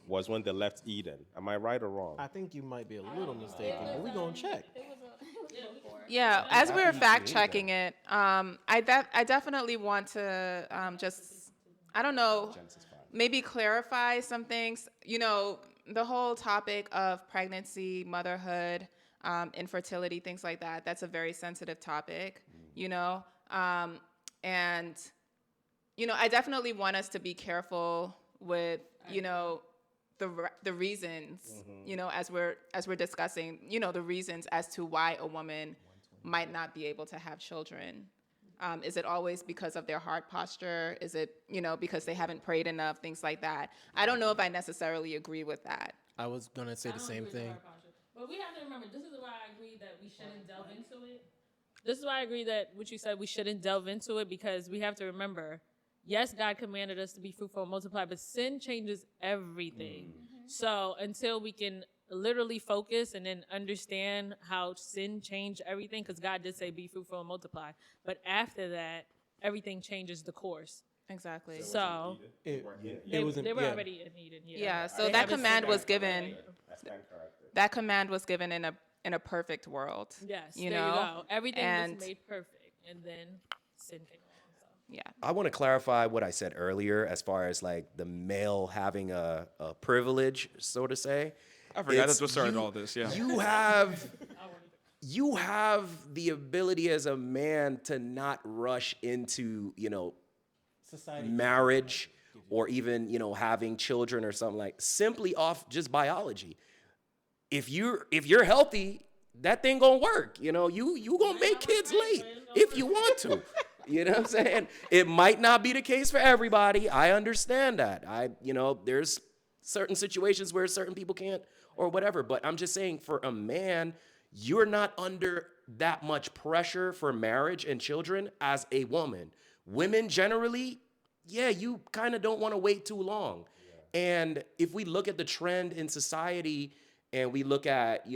was when they left Eden. Am I right or wrong? I think you might be a little mistaken, but we're going to check. Yeah, as we were fact checking it, I definitely want to just, I don't know, maybe clarify some things. The whole topic of pregnancy, motherhood, infertility, things like that, that's a very sensitive topic, and, I definitely want us to be careful with, the reasons, as we're discussing, the reasons as to why a woman might not be able to have children. Is it always because of their heart posture? Is it, because they haven't prayed enough, things like that? I don't know if I necessarily agree with that. I was going to say the same thing. But we have to remember, this is why I agree that we shouldn't delve into it. This is why I agree that what you said, we shouldn't delve into it, because we have to remember, yes, God commanded us to be fruitful and multiply, but sin changes everything. So until we can literally focus and then understand how sin changed everything, because God did say be fruitful and multiply, but after that, everything changes the course. Exactly. So They were already in Eden. Yeah. So that command was given. That command was given in a perfect world. Yes. There you go. Everything was made perfect, and then sin came along. So. Yeah. I want to clarify what I said earlier as far as like the male having a privilege, so to say. I forgot that's what started all this. Yeah. You have the ability as a man to not rush into, Society. marriage or even, having children or something, like simply off just biology. If you're healthy, that thing gonna work. You gonna make kids late if you want to. You know what I'm saying? It might not be the case for everybody. I understand that. There's certain situations where certain people can't or whatever. But I'm just saying, for a man, you're not under that much pressure for marriage and children as a woman. Women generally, you kind of don't want to wait too long. Yeah. And if we look at the trend in society and we look at,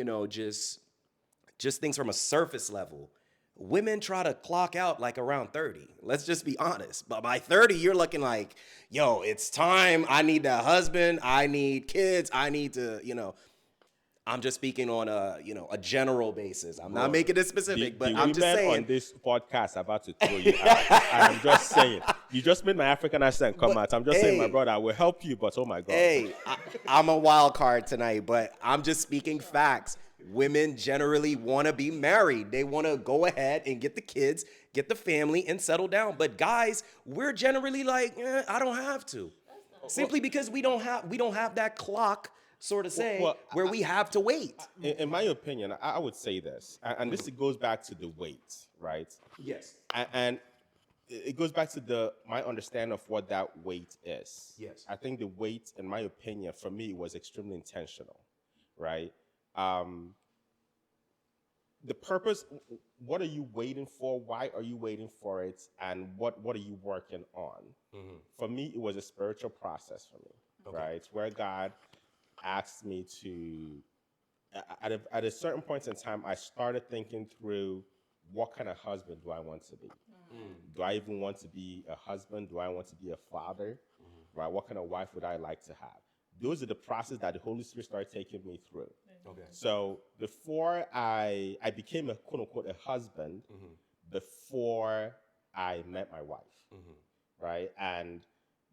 just things from a surface level, women try to clock out like around 30. Let's just be honest. But by 30, you're looking like, it's time. I need a husband. I need kids. I need to, I'm just speaking on a general basis. I'm not making it specific, but I'm just saying. On this podcast are about to throw you out. I'm just saying. You just made my African accent come out. I'm just saying, my brother, I will help you, but oh my God. Hey, I'm a wild card tonight, but I'm just speaking facts. Women generally want to be married. They want to go ahead and get the kids, get the family, and settle down. But guys, we're generally like, I don't have to. Simply because we don't have that clock, sort of say, where we have to wait. In my opinion, I would say this, and this goes back to the weight, right? Yes. And it goes back to my understanding of what that weight is. Yes. I think the weight, in my opinion, for me, was extremely intentional, right? the purpose, what are you waiting for? Why are you waiting for it? And what are you working on? For me, it was a spiritual process for me, right? Where God asked me to, at a certain point in time, I started thinking through, what kind of husband do I want to be? Do I even want to be a husband? Do I want to be a father? Right? What kind of wife would I like to have? Those are the process that the Holy Spirit started taking me through. Okay. So before I became a quote unquote a husband, before I met my wife, right? And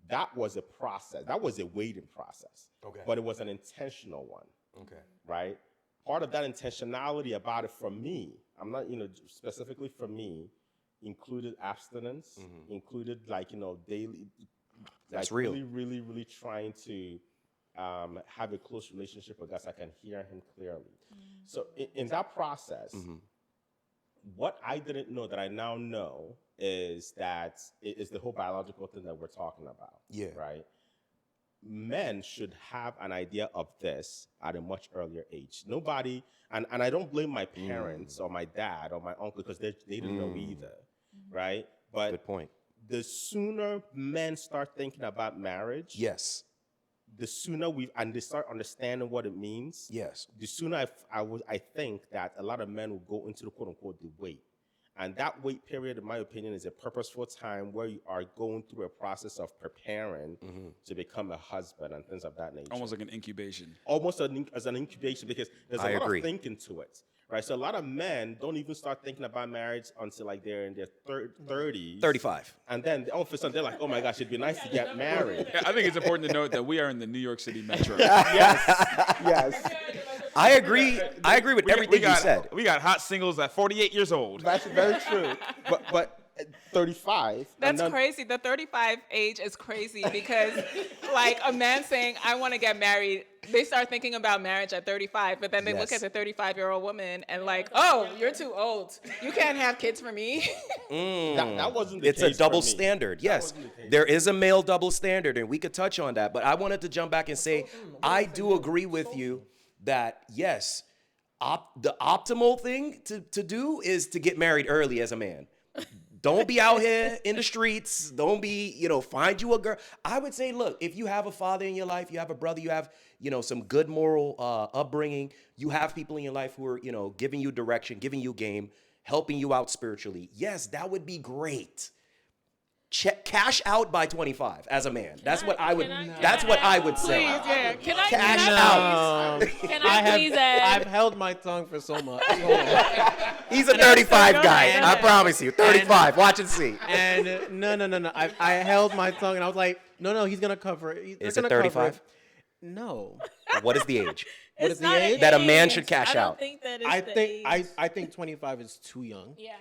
that was a process. That was a waiting process. Okay. But it was an intentional one. Okay. Right? Part of that intentionality about it for me, I'm not, specifically for me, included abstinence, included daily, that's real. Really, really trying to have a close relationship with God so I can hear him clearly. So in that process, what I didn't know that I now know is that it is the whole biological thing that we're talking about. Yeah. Right? Men should have an idea of this at a much earlier age. Nobody, and I don't blame my parents or my dad or my uncle because they didn't know either. Right? But good point. The sooner men start thinking about marriage, yes, the sooner they start understanding what it means. Yes, the sooner I think that a lot of men will go into the quote unquote the wait, and that wait period, in my opinion, is a purposeful time where you are going through a process of preparing to become a husband and things of that nature. Almost like an incubation. Almost as an incubation because there's a lot of thinking to it. Right, so a lot of men don't even start thinking about marriage until they're in their 30s. 35. And then all of a sudden they're like, oh my gosh, it'd be nice to get married. Yeah, I think it's important to note that we are in the New York City metro. Yes. I agree with everything you said. We got hot singles at 48 years old. That's very true. But 35. That's crazy. The 35 age is crazy because a man saying, I want to get married, they start thinking about marriage at 35, but then they look at the 35-year-old woman and oh, you're too old. You can't have kids for me. That wasn't the case. It's a double standard. Yes, there is a male double standard, and we could touch on that. But I wanted to jump back and say, I do agree with you that, yes, the optimal thing to do is to get married early as a man. Don't be out here in the streets. Don't be, find you a girl. I would say, look, if you have a father in your life, you have a brother, you have, some good moral upbringing, you have people in your life who are, giving you direction, giving you game, helping you out spiritually. Yes, that would be great. Cash out by 25 as a man. That's what I would say. Please, yeah. Can I cash out? Can I please add? I've held my tongue for so much. He's a 35 guy. I promise you. 35. Watch and see. And no. I held my tongue and I was like, no, he's gonna cover it. Is it 35? No. What is the age? What is the age? That a man should cash out? I think that is I think 25 is too young. Yes.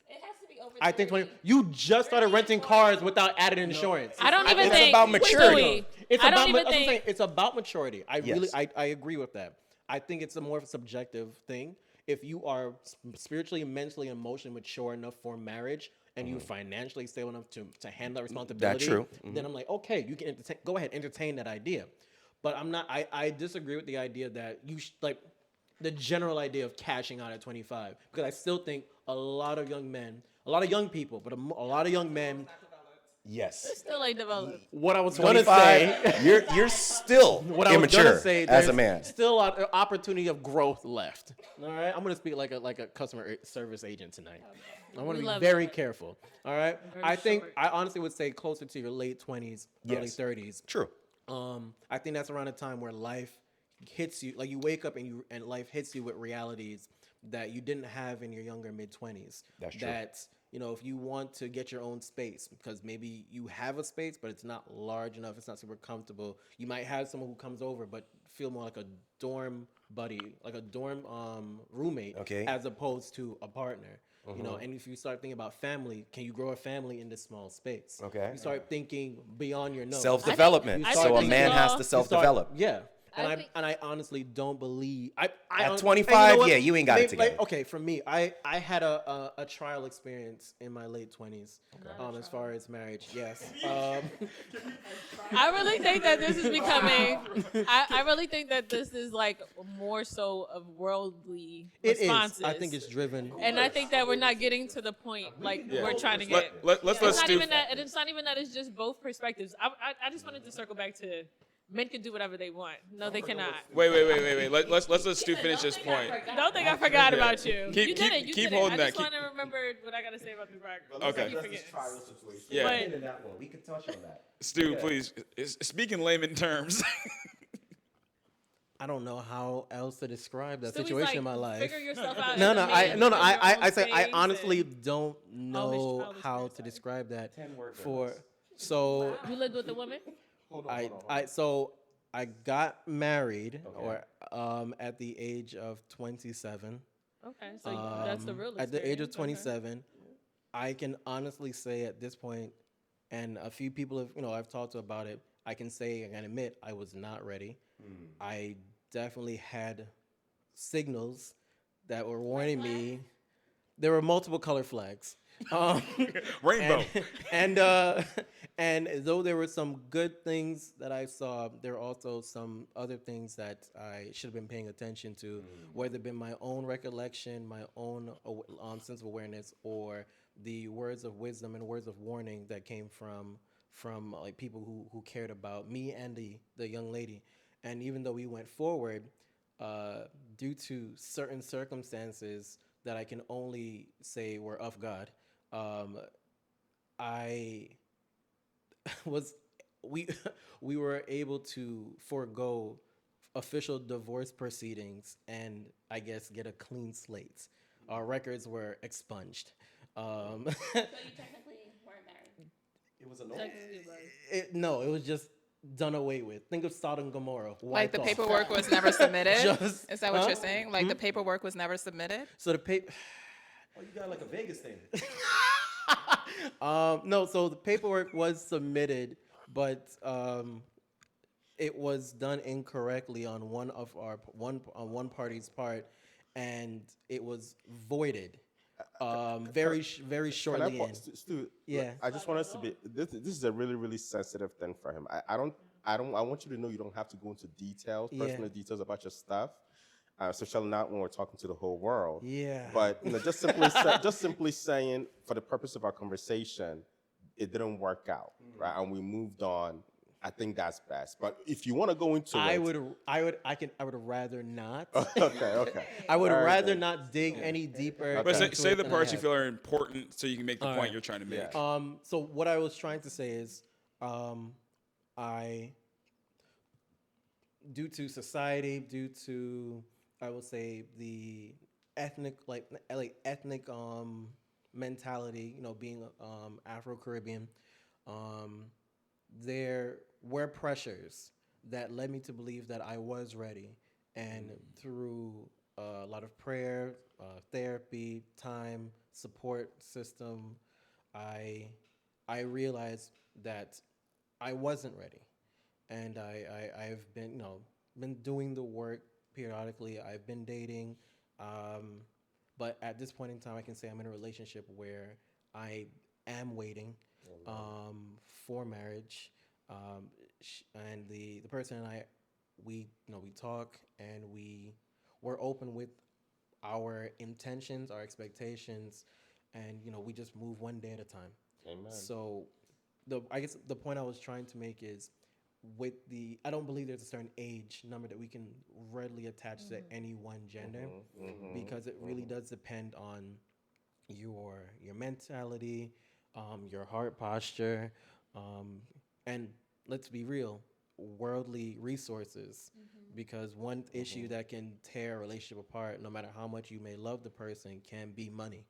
It has to be over 30. I think 20. You just started renting cars without added insurance. I don't even think it's about maturity. It's about maturity. I agree with that. I think it's a more subjective thing. If you are spiritually, mentally, and emotionally mature enough for marriage, and you financially stable enough to handle that responsibility, that's true. Then I'm like, okay, you can go ahead, entertain that idea. But I'm not. I disagree with the idea that the general idea of cashing out at 25, because I still think a lot of young people, but a lot of young men. Yes. Still ain't developed. What I was going to say, you're still immature as a man. Still a lot of opportunity of growth left. All right, I'm going to speak like a customer service agent tonight. I want to be very careful. All right, I honestly would say closer to your late 20s, early 30s. True. I think that's around the time where life hits you, you wake up and life hits you with realities that you didn't have in your younger mid-20s. That's true. If you want to get your own space, because maybe you have a space, but it's not large enough, it's not super comfortable. You might have someone who comes over, but feel more like a dorm buddy, like a dorm roommate, as opposed to a partner. And if you start thinking about family, can you grow a family in this small space? Okay. You start thinking beyond your nose. Self-development. So a man has to self-develop. I honestly don't believe I At 25, what? yeah, you ain't got it Maybe, together. like, okay, for me, I had a trial experience in my late 20s. As far as marriage, yes. I really think that this is becoming. I really think that this is like more so of worldly It responses. is. I think it's driven. And I think that we're not getting to the point like we're trying to get. Let's It's let not Stu. even that, and it's not even that. It's just both perspectives. I just wanted to circle back to men can do whatever they want. No, they cannot. Wait. Let's let Stu finish this point. Don't think I forgot about you. Keep- You keep- did it. You keep did holding it. I that. just want to remember what I gotta say about the rock. Okay. You forget. Yeah, In that one, we could touch on that. Stu, please speak in layman terms. I don't know how else to describe that So he's situation like, in my life. Figure yourself out. No, as no, a I man, no, no. in your I own say I space honestly and- don't know childish how spirit to side. describe that 10-word for. limits. So You lived with a woman. I got married or at the age of 27. Okay, so that's the real. At the age of experience. 27, I can honestly say at this point, and a few people have, I've talked to about it. I can say and admit I was not ready. I definitely had signals that were warning me. There were multiple color flags. Rainbow. And though there were some good things that I saw, there were also some other things that I should have been paying attention to, whether it been my own recollection, my own sense of awareness, or the words of wisdom and words of warning that came from like people who cared about me and the young lady. And even though we went forward, due to certain circumstances that I can only say were of God, I was we were able to forego official divorce proceedings and I guess get a clean slate. Our records were expunged. So you technically weren't married. It was a no. No, it was just done away with. Think of Sodom and Gomorrah. Like the wiped off. paperwork was never submitted. Just- Is that what huh? you're saying? Like the paperwork was never submitted? So the paper. Oh, you got like a Vegas thing. No, so the paperwork was submitted, but it was done incorrectly on one party's part, and it was voided. Very shortly in. Stu, Yeah. I just want us to be. This is a really, really sensitive thing for him. I want you to know you don't have to go into details, Yeah. personal details about your stuff, especially not when we're talking to the whole world. Yeah. But just simply saying, for the purpose of our conversation, it didn't work out, right? And we moved on. I think that's best. But if you want to go into I it, would rather not. okay. I would All right, rather then. not dig any deeper. But into say it the than I parts you have. feel are important so you can make the All point right. you're trying to make. Yeah. So what I was trying to say is, I, due to society, due to, I will say, the ethnic mentality, being Afro-Caribbean, there were pressures that led me to believe that I was ready, and through a lot of prayer, therapy, time, support system, I realized that I wasn't ready, and I've been doing the work periodically. I've been dating, but at this point in time, I can say I'm in a relationship where I am waiting for marriage, and the person and I, we talk and we're open with our intentions, our expectations, and we just move one day at a time. Amen. So I guess the point I was trying to make is, I don't believe there's a certain age number that we can readily attach to any one gender, because it really does depend on your mentality, your heart posture, and let's be real, worldly resources. Because one issue that can tear a relationship apart, no matter how much you may love the person, can be money.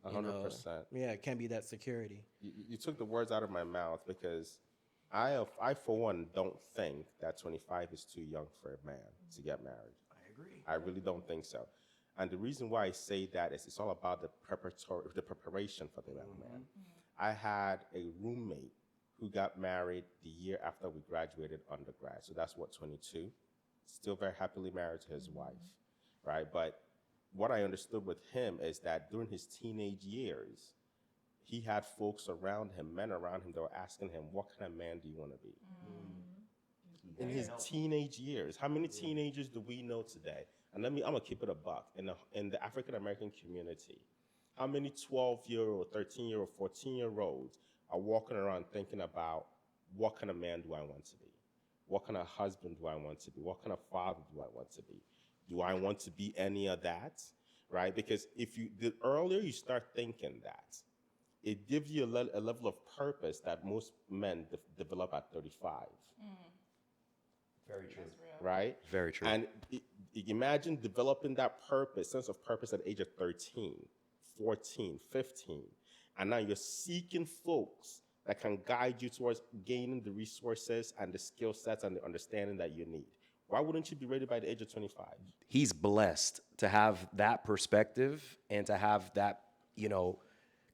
100%. Yeah, it can be that security. You took the words out of my mouth, because I for one don't think that 25 is too young for a man to get married. I agree. I really don't think so. And the reason why I say that is it's all about the preparation for the young man. I had a roommate who got married the year after we graduated undergrad. So that's 22. still very happily married to his wife, right? But what I understood with him is that during his teenage years, he had folks around him, men around him, that were asking him, what kind of man do you want to be? In his teenage years. How many teenagers do we know today? And I'm going to keep it a buck. In the African-American community, how many 12-year-old, 13-year-old, 14-year-olds are walking around thinking about what kind of man do I want to be? What kind of husband do I want to be? What kind of father do I want to be? Do I want to be any of that? Right? Because the earlier you start thinking that, it gives you a level of purpose that most men develop at 35. Very true. Right? Very true. And imagine developing that sense of purpose at the age of 13, 14, 15. And now you're seeking folks that can guide you towards gaining the resources and the skill sets and the understanding that you need. Why wouldn't you be ready by the age of 25? He's blessed to have that perspective and to have that,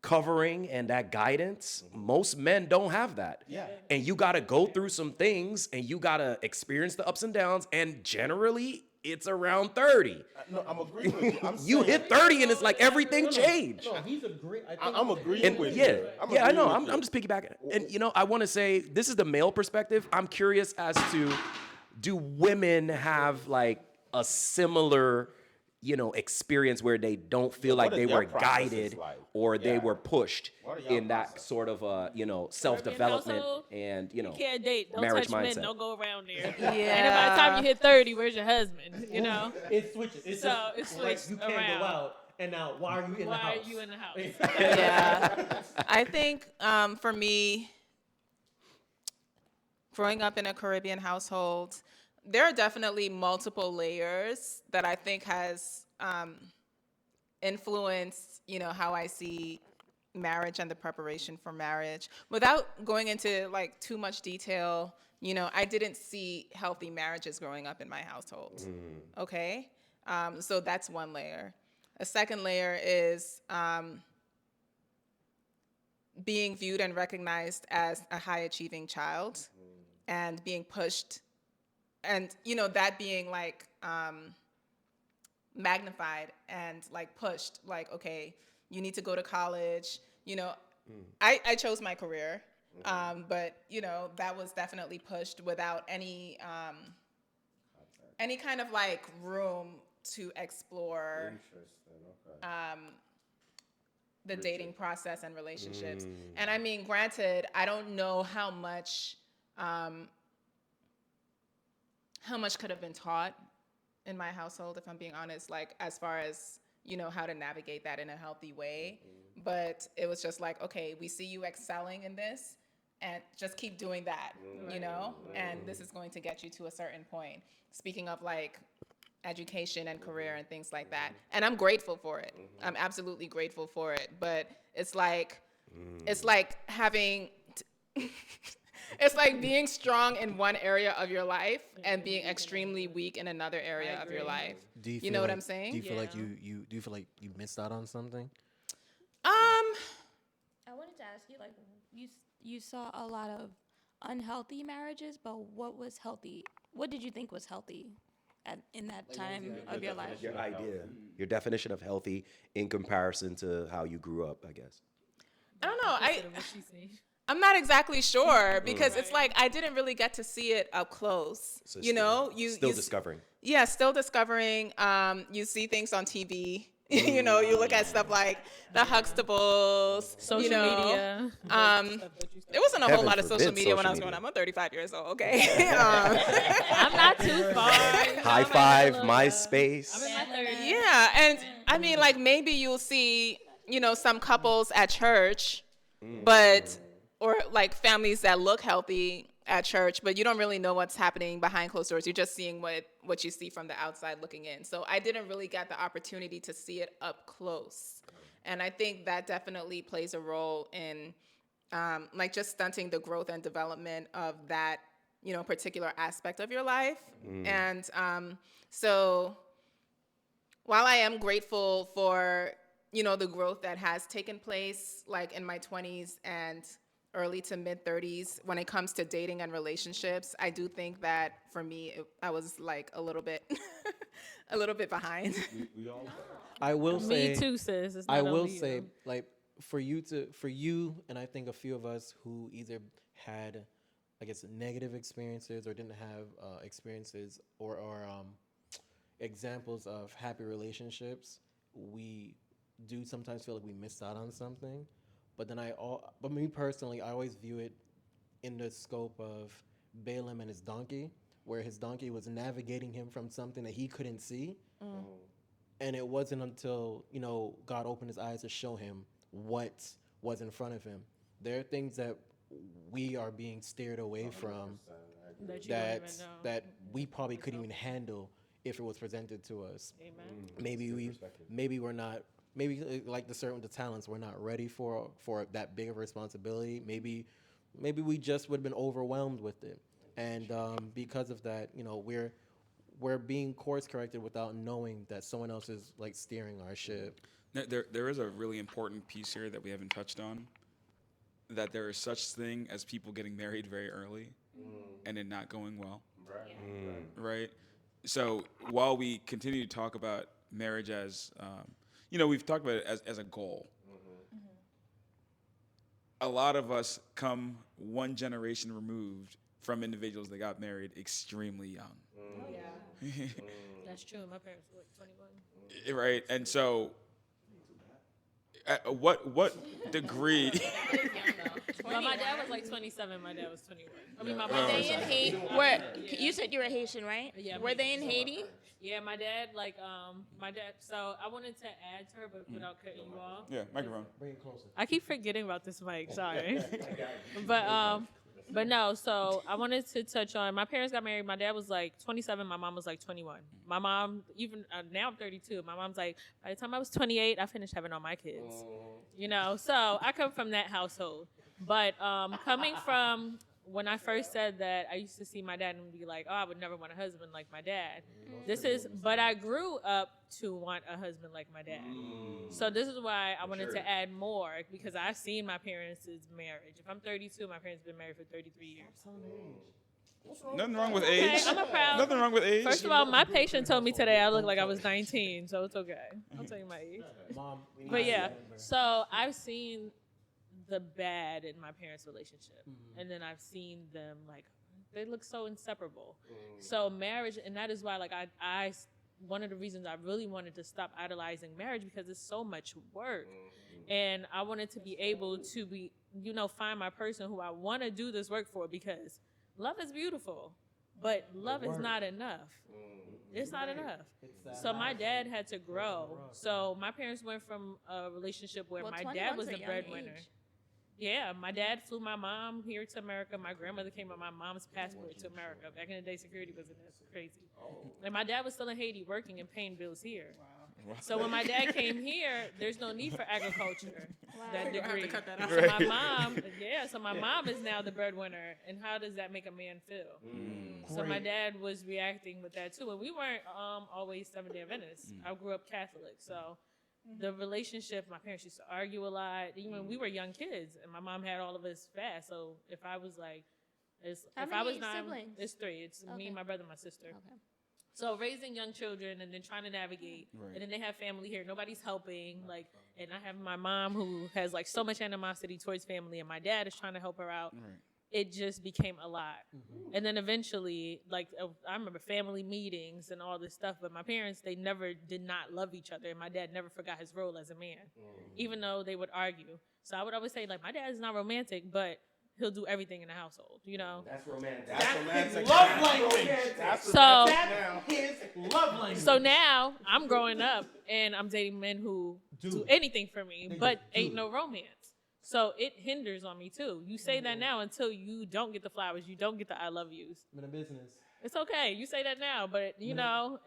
covering and that guidance. Most men don't have that. Yeah. And you got to go through some things and you got to experience the ups and downs. And generally, it's around 30. No, I'm agreeing with you. You hit 30 and it's like everything changed. No, he's agreeing. I'm agreeing with Yeah, you. I know. I'm just piggybacking. And, I want to say this is the male perspective. I'm curious as to, do women have like a similar experience where they don't feel like they were guided or they were pushed in that sort of self-development household, and You can't date. Don't marriage touch men. mindset. Don't go around there. Yeah. And by the time you hit 30, where's your husband? It switches. It's So just, it's like, switched you can't around. go out. And now, why are you in the Why house? are you in the house? Yeah. I think for me, growing up in a Caribbean household, there are definitely multiple layers that I think has influenced, how I see marriage and the preparation for marriage. Without going into like too much detail, I didn't see healthy marriages growing up in my household. Okay? So that's one layer. A second layer is being viewed and recognized as a high achieving child and being pushed and that being like magnified and like pushed, like, okay, you need to go to college. I chose my career, but that was definitely pushed without any kind of like room to explore the dating process and relationships. And I mean, granted, I don't know how much could have been taught in my household, if I'm being honest, like as far as, how to navigate that in a healthy way. But it was just like, okay, we see you excelling in this and just keep doing that, and this is going to get you to a certain point. Speaking of like education and career and things like that. And I'm grateful for it. I'm absolutely grateful for it. But it's like having... It's like being strong in one area of your life and being extremely weak in another area of your life. Do you know what I'm saying? Do you feel like do you feel like you missed out on something? I wanted to ask you, like, you saw a lot of unhealthy marriages, but what was healthy? What did you think was healthy in that time of your life? Your idea, your definition of healthy in comparison to how you grew up, I guess. I don't know. I'm not exactly sure because it's like I didn't really get to see it up close. So you still discovering. Yeah, still discovering. You see things on TV. You look at stuff like the Huxtables, Social media. There wasn't a whole lot of social media when I was growing up. I'm 35 years old, okay? I'm not too far. High Five, MySpace. I'm in my 30s. Yeah, and I mean, like maybe you'll see, some couples at church, or like families that look healthy at church, but you don't really know what's happening behind closed doors. You're just seeing what you see from the outside looking in. So I didn't really get the opportunity to see it up close. And I think that definitely plays a role in like just stunting the growth and development of that, particular aspect of your life. And so while I am grateful for, the growth that has taken place like in my 20s and early to mid 30s when it comes to dating and relationships. I do think that for me, I was like a little bit, a little bit behind. I will say, Me too, sis. It's not I will only you. say, like, for you, and I think a few of us who either had, I guess, negative experiences or didn't have experiences or examples of happy relationships, we do sometimes feel like we missed out on something. But but me personally, I always view it in the scope of Balaam and his donkey, where his donkey was navigating him from something that he couldn't see. And it wasn't until, God opened his eyes to show him what was in front of him. There are things that we are being steered away from That you don't even know. that we probably couldn't even handle if it was presented to us. Amen. Maybe we're not, like the talents, we're not ready for that big of a responsibility. Maybe we just would have been overwhelmed with it. And because of that, we're being course corrected without knowing that someone else is like steering our ship. There is a really important piece here that we haven't touched on, that there is such thing as people getting married very early and it not going well. Right? So while we continue to talk about marriage as, we've talked about it as a goal. A lot of us come one generation removed from individuals that got married extremely young. That's true. My parents were like 21. Right? And so what degree? But my dad was like 27. My dad was 21. I mean, my Were mom they was in Haiti? You said you were Haitian, right? Yeah, Were they in Haiti? Yeah, my dad, so I wanted to add to her, but without cutting you off. Yeah, microphone. Bring it closer. I keep forgetting about this mic, sorry. But no, so I wanted to touch on, my parents got married. My dad was like 27, my mom was like 21. My mom, even now I'm 32, my mom's like, by the time I was 28, I finished having all my kids. So I come from that household. But coming from when I first said that, I used to see my dad and be like, oh, I would never want a husband like my dad. But I grew up to want a husband like my dad. So this is why I wanted to add more, because I've seen my parents' marriage. If I'm 32, my parents have been married for 33 years. Nothing wrong with age. I'm a proud. Nothing wrong with age. First of all, my patient told me today I look like I was 19, so it's okay. I'll tell you my age. Mom, But yeah, so I've seen the bad in my parents' relationship, and then I've seen them like they look so inseparable. So marriage, and that is why I one of the reasons I really wanted to stop idolizing marriage, because it's so much work, and I wanted to be able to be find my person who I want to do this work for, because love is beautiful, but love is not enough. It's not enough. So my dad had to grow. So my parents went from a relationship where my dad was the breadwinner. Yeah, my dad flew my mom here to America. My grandmother came with my mom's passport to America. Back in the day, security wasn't that crazy. And my dad was still in Haiti working and paying bills here. So when my dad came here, there's no need for agriculture, that degree. So my mom is now the breadwinner. And how does that make a man feel? So my dad was reacting with that too. And we weren't always Seventh-day Adventists. I grew up Catholic, so the relationship, my parents used to argue a lot. Even we were young kids, and my mom had all of us fast. So if I was like, How if I was many 9, siblings? it's 3. It's me, my brother, my sister. Okay. So raising young children and then trying to navigate, and then they have family here. Nobody's helping. And I have my mom who has so much animosity towards family, and my dad is trying to help her out. It just became a lot. And then eventually, I remember family meetings and all this stuff, but my parents, they never did not love each other. And my dad never forgot his role as a man, even though they would argue. So I would always say, my dad is not romantic, but he'll do everything in the household, That's romantic. That's romantic. love language. That's His love language. So now I'm growing up and I'm dating men who do anything for me, but ain't no romance. So it hinders on me too. You say that now until you don't get the flowers, you don't get the I love yous. I'm in a business. It's okay. You say that now, but you can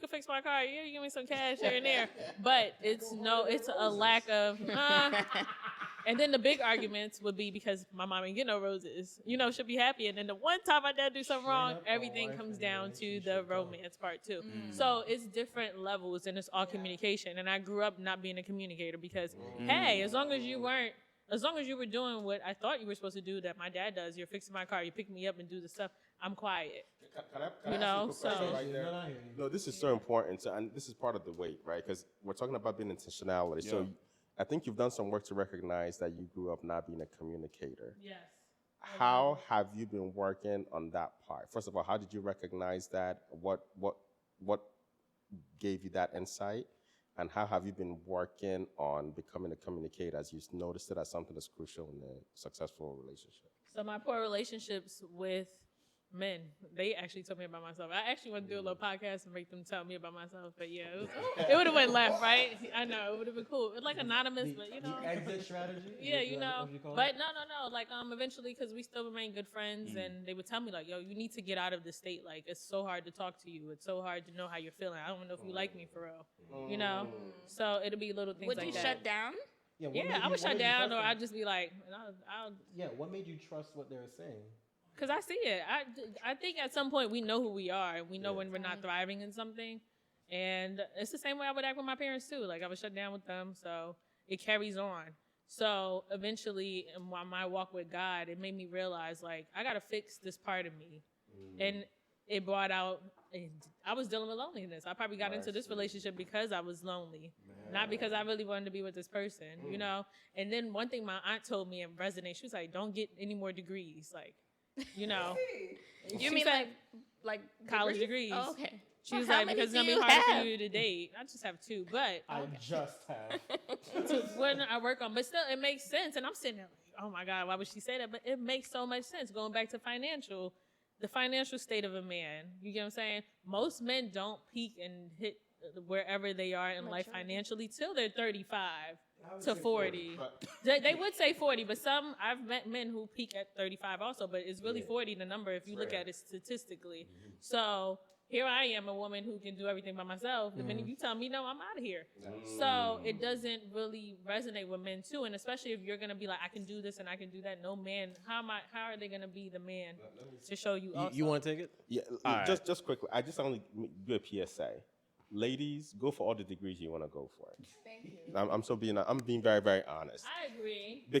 fix my car. Yeah, you give me some cash here and there. But it's a lack of, And then the big arguments would be because my mom ain't get no roses. Should be happy. And then the one time my dad do something wrong, everything comes down to the romance part too. So it's different levels and it's all communication. And I grew up not being a communicator because, hey, as long as you weren't as long as you were doing what I thought you were supposed to do, that my dad does, you're fixing my car, you pick me up and do the stuff, I'm quiet. Can I You ask know, a quick question so- right there? No, I hear you. No, this is so important. So, and this is part of the weight, right? Because we're talking about being intentionality. So, Yeah. I think you've done some work to recognize that you grew up not being a communicator. Yes. How have you been working on that part? First of all, how did you recognize that? What gave you that insight? And how have you been working on becoming a communicator as you noticed it as something that's crucial in a successful relationship? So my poor relationships with men, they actually told me about myself. I actually want to do a little podcast and make them tell me about myself. But yeah, it would have went left, right? I know, it would have been cool. Like anonymous, but you know. The exit strategy? Yeah, Is you that know, what you call but it? no. Like, eventually, because we still remain good friends, and they would tell me like, yo, you need to get out of this state. Like, it's so hard to talk to you. It's so hard to know how you're feeling. I don't know if you like me for real, you know. So it'll be little things Would like you that. shut down? What Yeah, made I you- would what shut made you down, trust or them? I'd just be like, I'll Yeah, what made you trust what they were saying? because I see it. I think at some point we know who we are, and we know when we're not thriving in something. And it's the same way I would act with my parents too. Like I would shut down with them, so it carries on. So eventually, in my walk with God, it made me realize like I gotta fix this part of me, and it brought out. I was dealing with loneliness. I probably got into this relationship because I was lonely, not because I really wanted to be with this person, you know. And then one thing my aunt told me and resonated. She was like, "Don't get any more degrees, like, you know." You She mean said, like college degrees? Oh, okay. She was How like, many because it's do gonna be you harder have? for you to date. I just have 2, but I just have. to when I work on, but still, it makes sense. And I'm sitting there like, oh my God, why would she say that? But it makes so much sense. Going back to the financial state of a man. You get what I'm saying? Most men don't peak and hit wherever they are in life financially till they're 35 to 40. They would say 40, but I've met men who peak at 35 also, but it's really 40 the number if you look at it statistically. So here I am, a woman who can do everything by myself. The minute you tell me no, I'm out of here. So it doesn't really resonate with men too, and especially if you're gonna be like, I can do this and I can do that. No man, how are they gonna be the man to show you? Also? You want to take it? Yeah, just quickly. I just only do a PSA. Ladies, go for all the degrees you want to go for. Thank you. I'm being very, very honest. I agree. Because